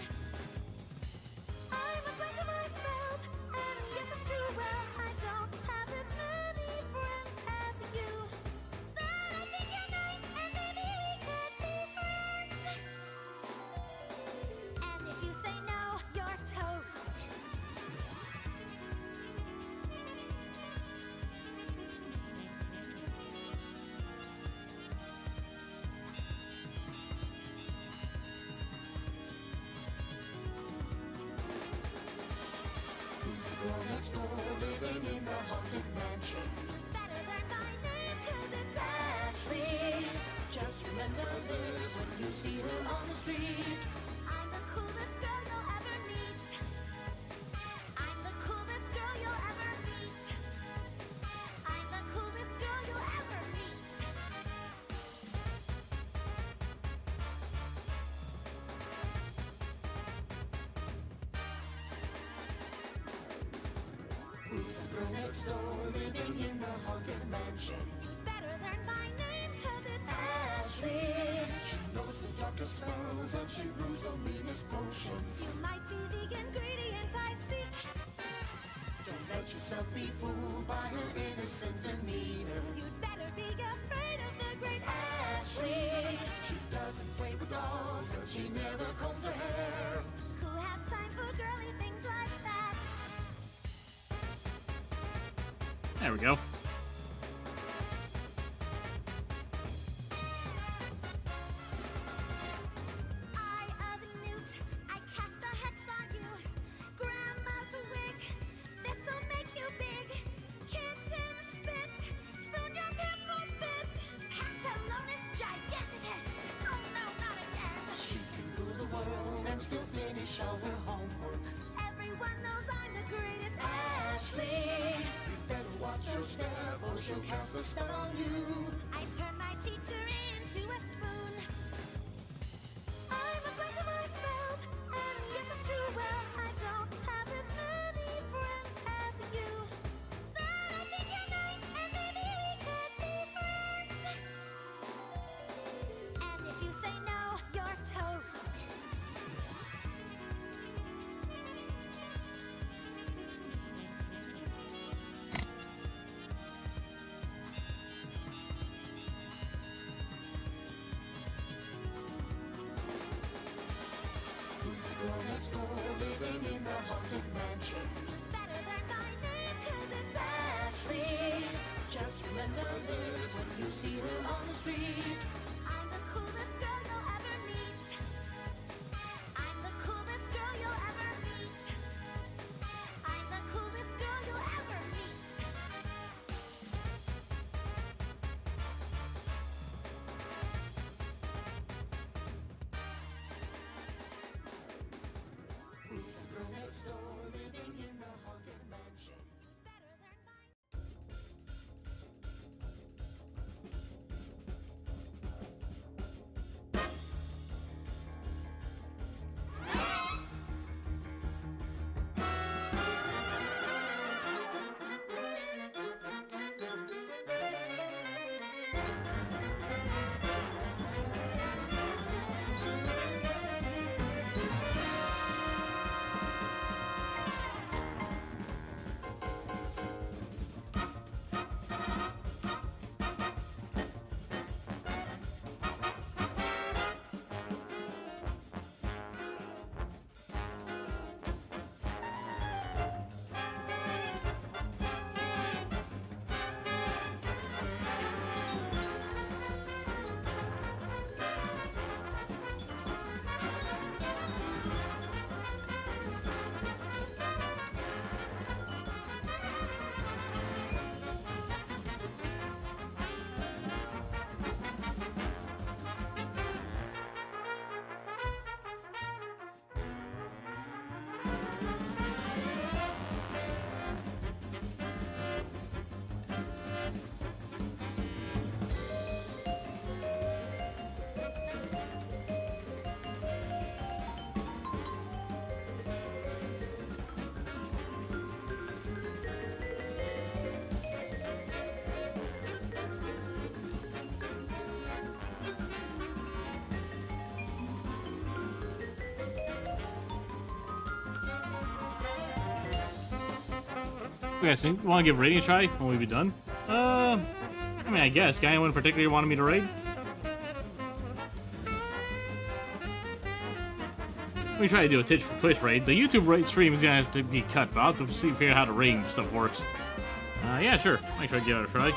I'm afraid of my spells, and yes, it's true. Well, I don't have as many friends as you. But I think you're nice, and maybe we could be friends. And if you say no, you're toast. Girl next door, living in the haunted mansion. Better learn my name, 'cause it's Ashley. Just remember this when you see her on the street. I'm the coolest girl you'll ever meet. I'm the coolest girl you'll ever meet. I'm the coolest girl you'll ever meet. Who's the girl next door, living in the haunted mansion? Better learn my name, 'cause it's Ashley. She knows the darkest spells and she brews the meanest potions. You might be the ingredient I seek. Don't let yourself be fooled by her innocent demeanor. You'd better be afraid of the great Ashley. She doesn't play with dolls and she never combs her hair. Who has time for girly things like that? There we go. Eye of Newt, I cast a hex on you. Grandma's wig, this'll make you big. Kitten spit, soon your pants will fit. Pantalonis giganticus, oh no, not again. She can rule the world and still finish all her homework. Everyone knows I'm the greatest Ashley. You better watch your step or she'll cast a spell on you. I turn my teacher into a spoon. I'm afraid of my spells, and yes, it's true. Well, I don't have as many friends as you. But I think you're nice, and maybe we could be friends. And if you say no, you're toast. Who's the girl next door, living in the haunted mansion? Better learn my name, 'cause it's Ashley. Just remember this when you see her on the street. I'm the coolest girl you'll ever meet. I'm the coolest girl you'll ever meet. I'm the coolest girl you'll ever meet. Who's the girl next door, living in the haunted mansion? Better learn my Okay, so you want to give raiding a try when we be done? I mean, I guess. Got anyone in particular you wanted me to raid? Let me try to do a Twitch raid. The YouTube raid stream is gonna have to be cut, but I'll have to figure out how the raiding stuff works. Yeah, sure. I'll try to give it a try.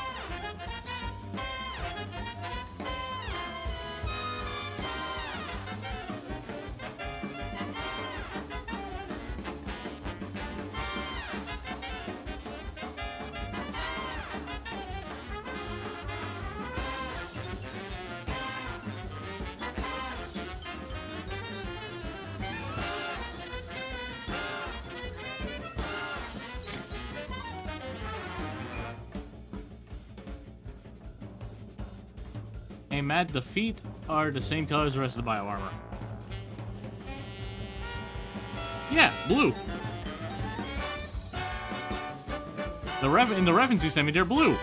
Hey Matt, the feet are the same color as the rest of the bio armor. Yeah, blue. In the reference you sent me, they're blue.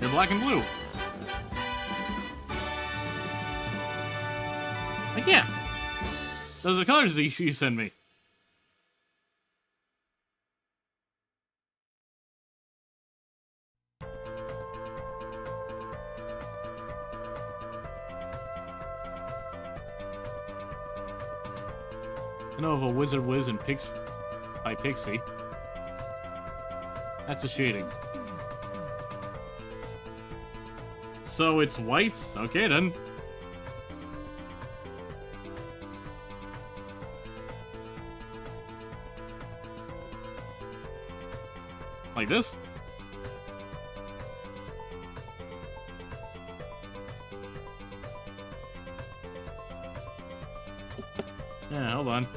They're black and blue. Like, yeah. Those are the colors that you sent me. I know of a Wizard Wiz and by Pixie. That's a shading. So it's white? Okay then. Like this? Yeah, hold on.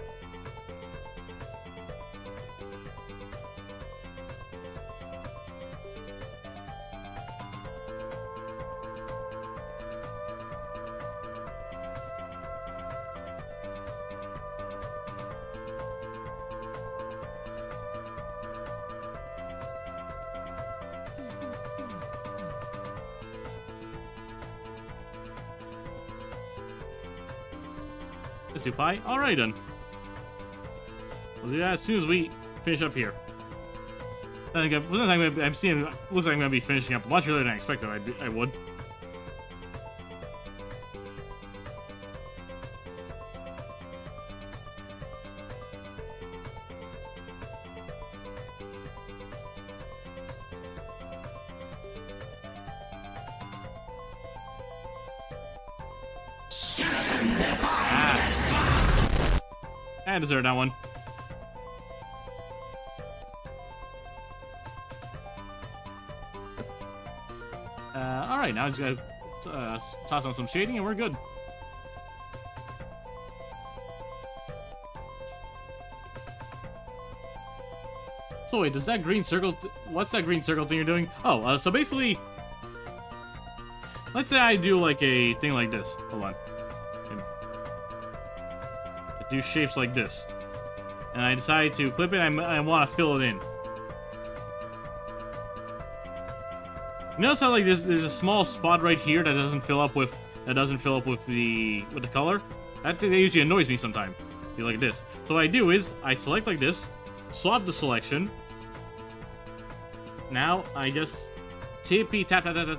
Pie? Alright then. We'll do that as soon as we finish up here. I'm seeing. Looks like I'm gonna be finishing up much earlier than I expected. I would. I deserve that one. Alright, now I just gotta toss on some shading and we're good. So wait, does that green circle... What's that green circle thing you're doing? Oh, so basically... Let's say I do like a thing like this. Hold on. Do shapes like this, and I decide to clip it. I want to fill it in. You notice how like there's a small spot right here that doesn't fill up with the color. That usually annoys me sometimes. Be like this. So what I do is I select like this, swap the selection. Now I just tippy tap tap tap tap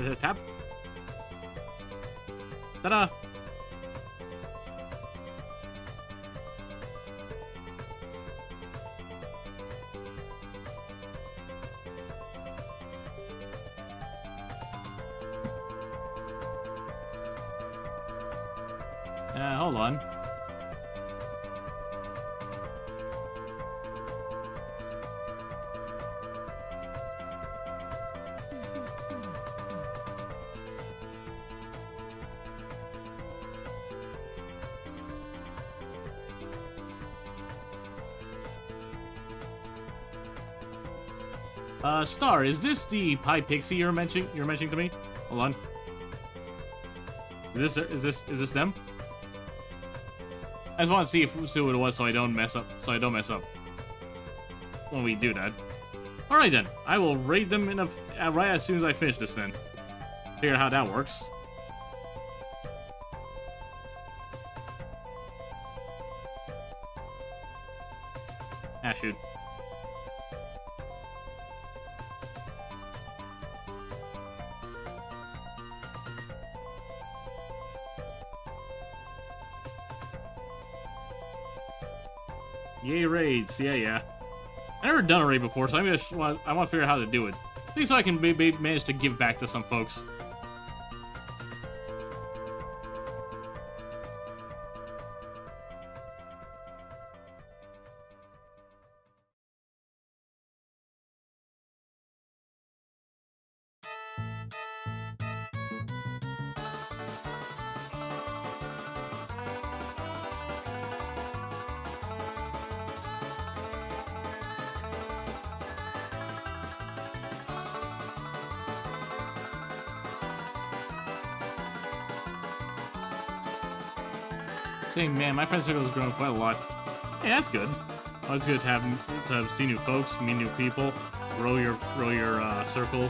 tap tap. Ta-da! Hold on. Star, is this the Pie Pixie you're mentioning to me? Hold on. Is this them? I just want to see what it was so I don't mess up. When we do that. Alright then. I will raid them right as soon as I finish this then. Figure out how that works. shoot. Yay raids, yeah. I never done a raid before, so I want to figure out how to do it. At least so I can manage to give back to some folks. Saying, man, my friend circle has grown quite a lot. Hey, that's good. Oh, it's good to see new folks, meet new people, grow your circle.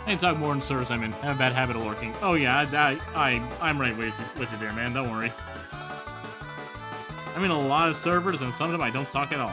I need to talk more in the service I'm in. I have a bad habit of lurking. Oh yeah, I'm right with you there, man. Don't worry. I'm in a lot of servers, and some of them I don't talk at all.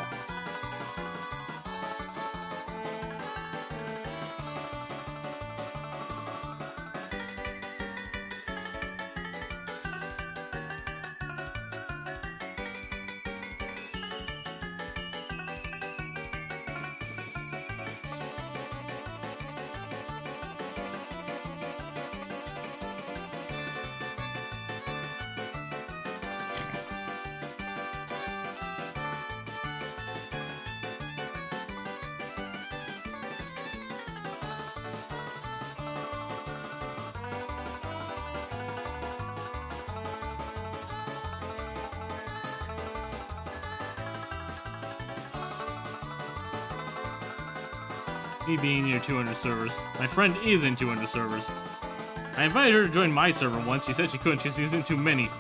Me being near 200 servers. My friend is in 200 servers. I invited her to join my server once. She said she couldn't because she's in too many.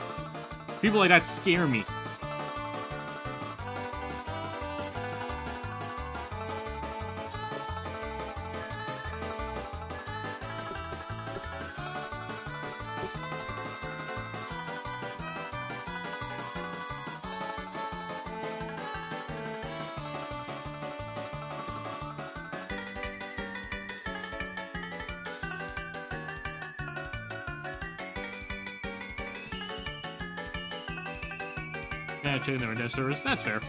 People like that scare me. Yeah, checking their dev servers. That's fair.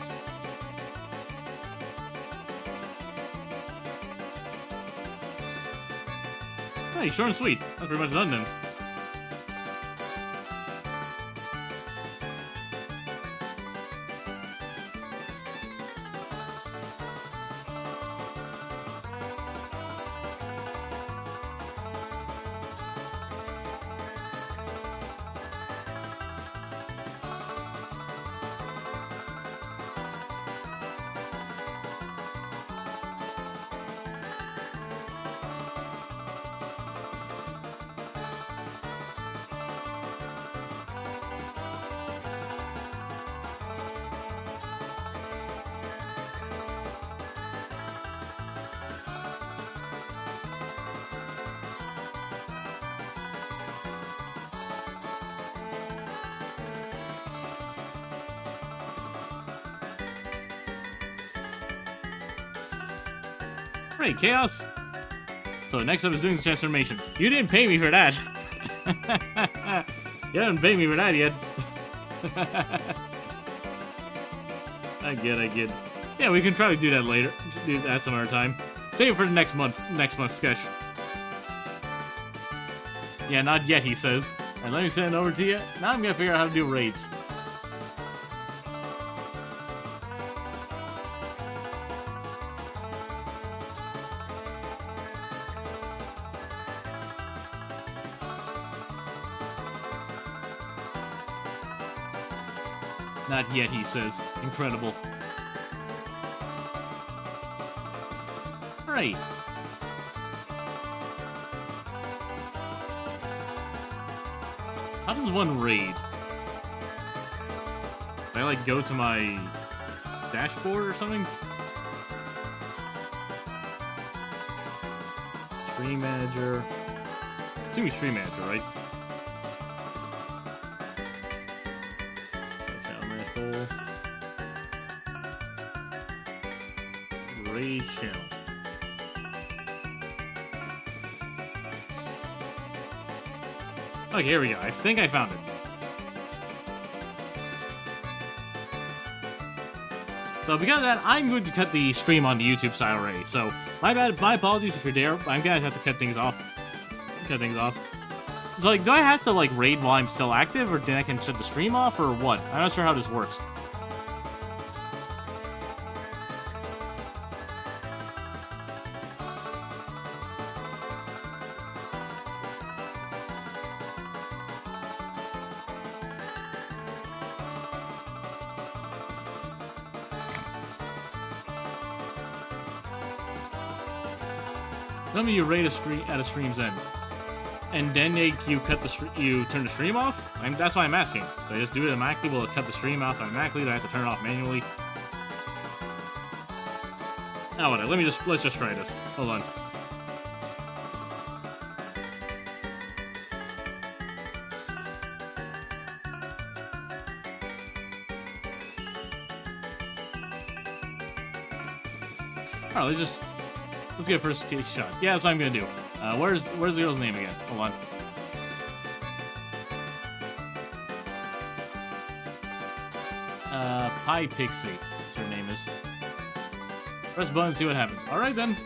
Hey, short and sweet. That's pretty much done then. Right, Chaos. So next up is doing the transformations. You didn't pay me for that. You haven't paid me for that yet. I get. Yeah, we can try to do that later. Do that some other time. Save it for the next month's sketch. Yeah, not yet, he says. And let me send it over to you. Now I'm gonna figure out how to do raids. Not yet, he says. Incredible. Right. How does one raid? Do I, like, go to my dashboard or something? Stream Manager. It's gonna be Stream Manager, right? Raid channel. Okay, here we go. I think I found it. So because of that, I'm going to cut the stream on the YouTube side already. So my bad, my apologies if you're there. I'm gonna have to cut things off. So like, do I have to like raid while I'm still active, or then I can shut the stream off, or what? I'm not sure how this works. Some of you raid a stream at a stream's end, and then you turn the stream off. That's why I'm asking. So I just do it automatically. Will it cut the stream off automatically? Do I have to turn it off manually? Oh, whatever. Let's just try this. Hold on. All right, let's get a first case shot. Yeah, that's what I'm gonna do. Where's the girl's name again? Hold on. Pie Pixie. That's her name is. Press button and see what happens. All right then.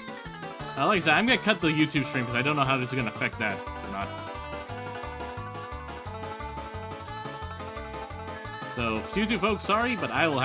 Like I said, I'm gonna cut the YouTube stream because I don't know how this is gonna affect that or not. So, YouTube folks, sorry, but I will.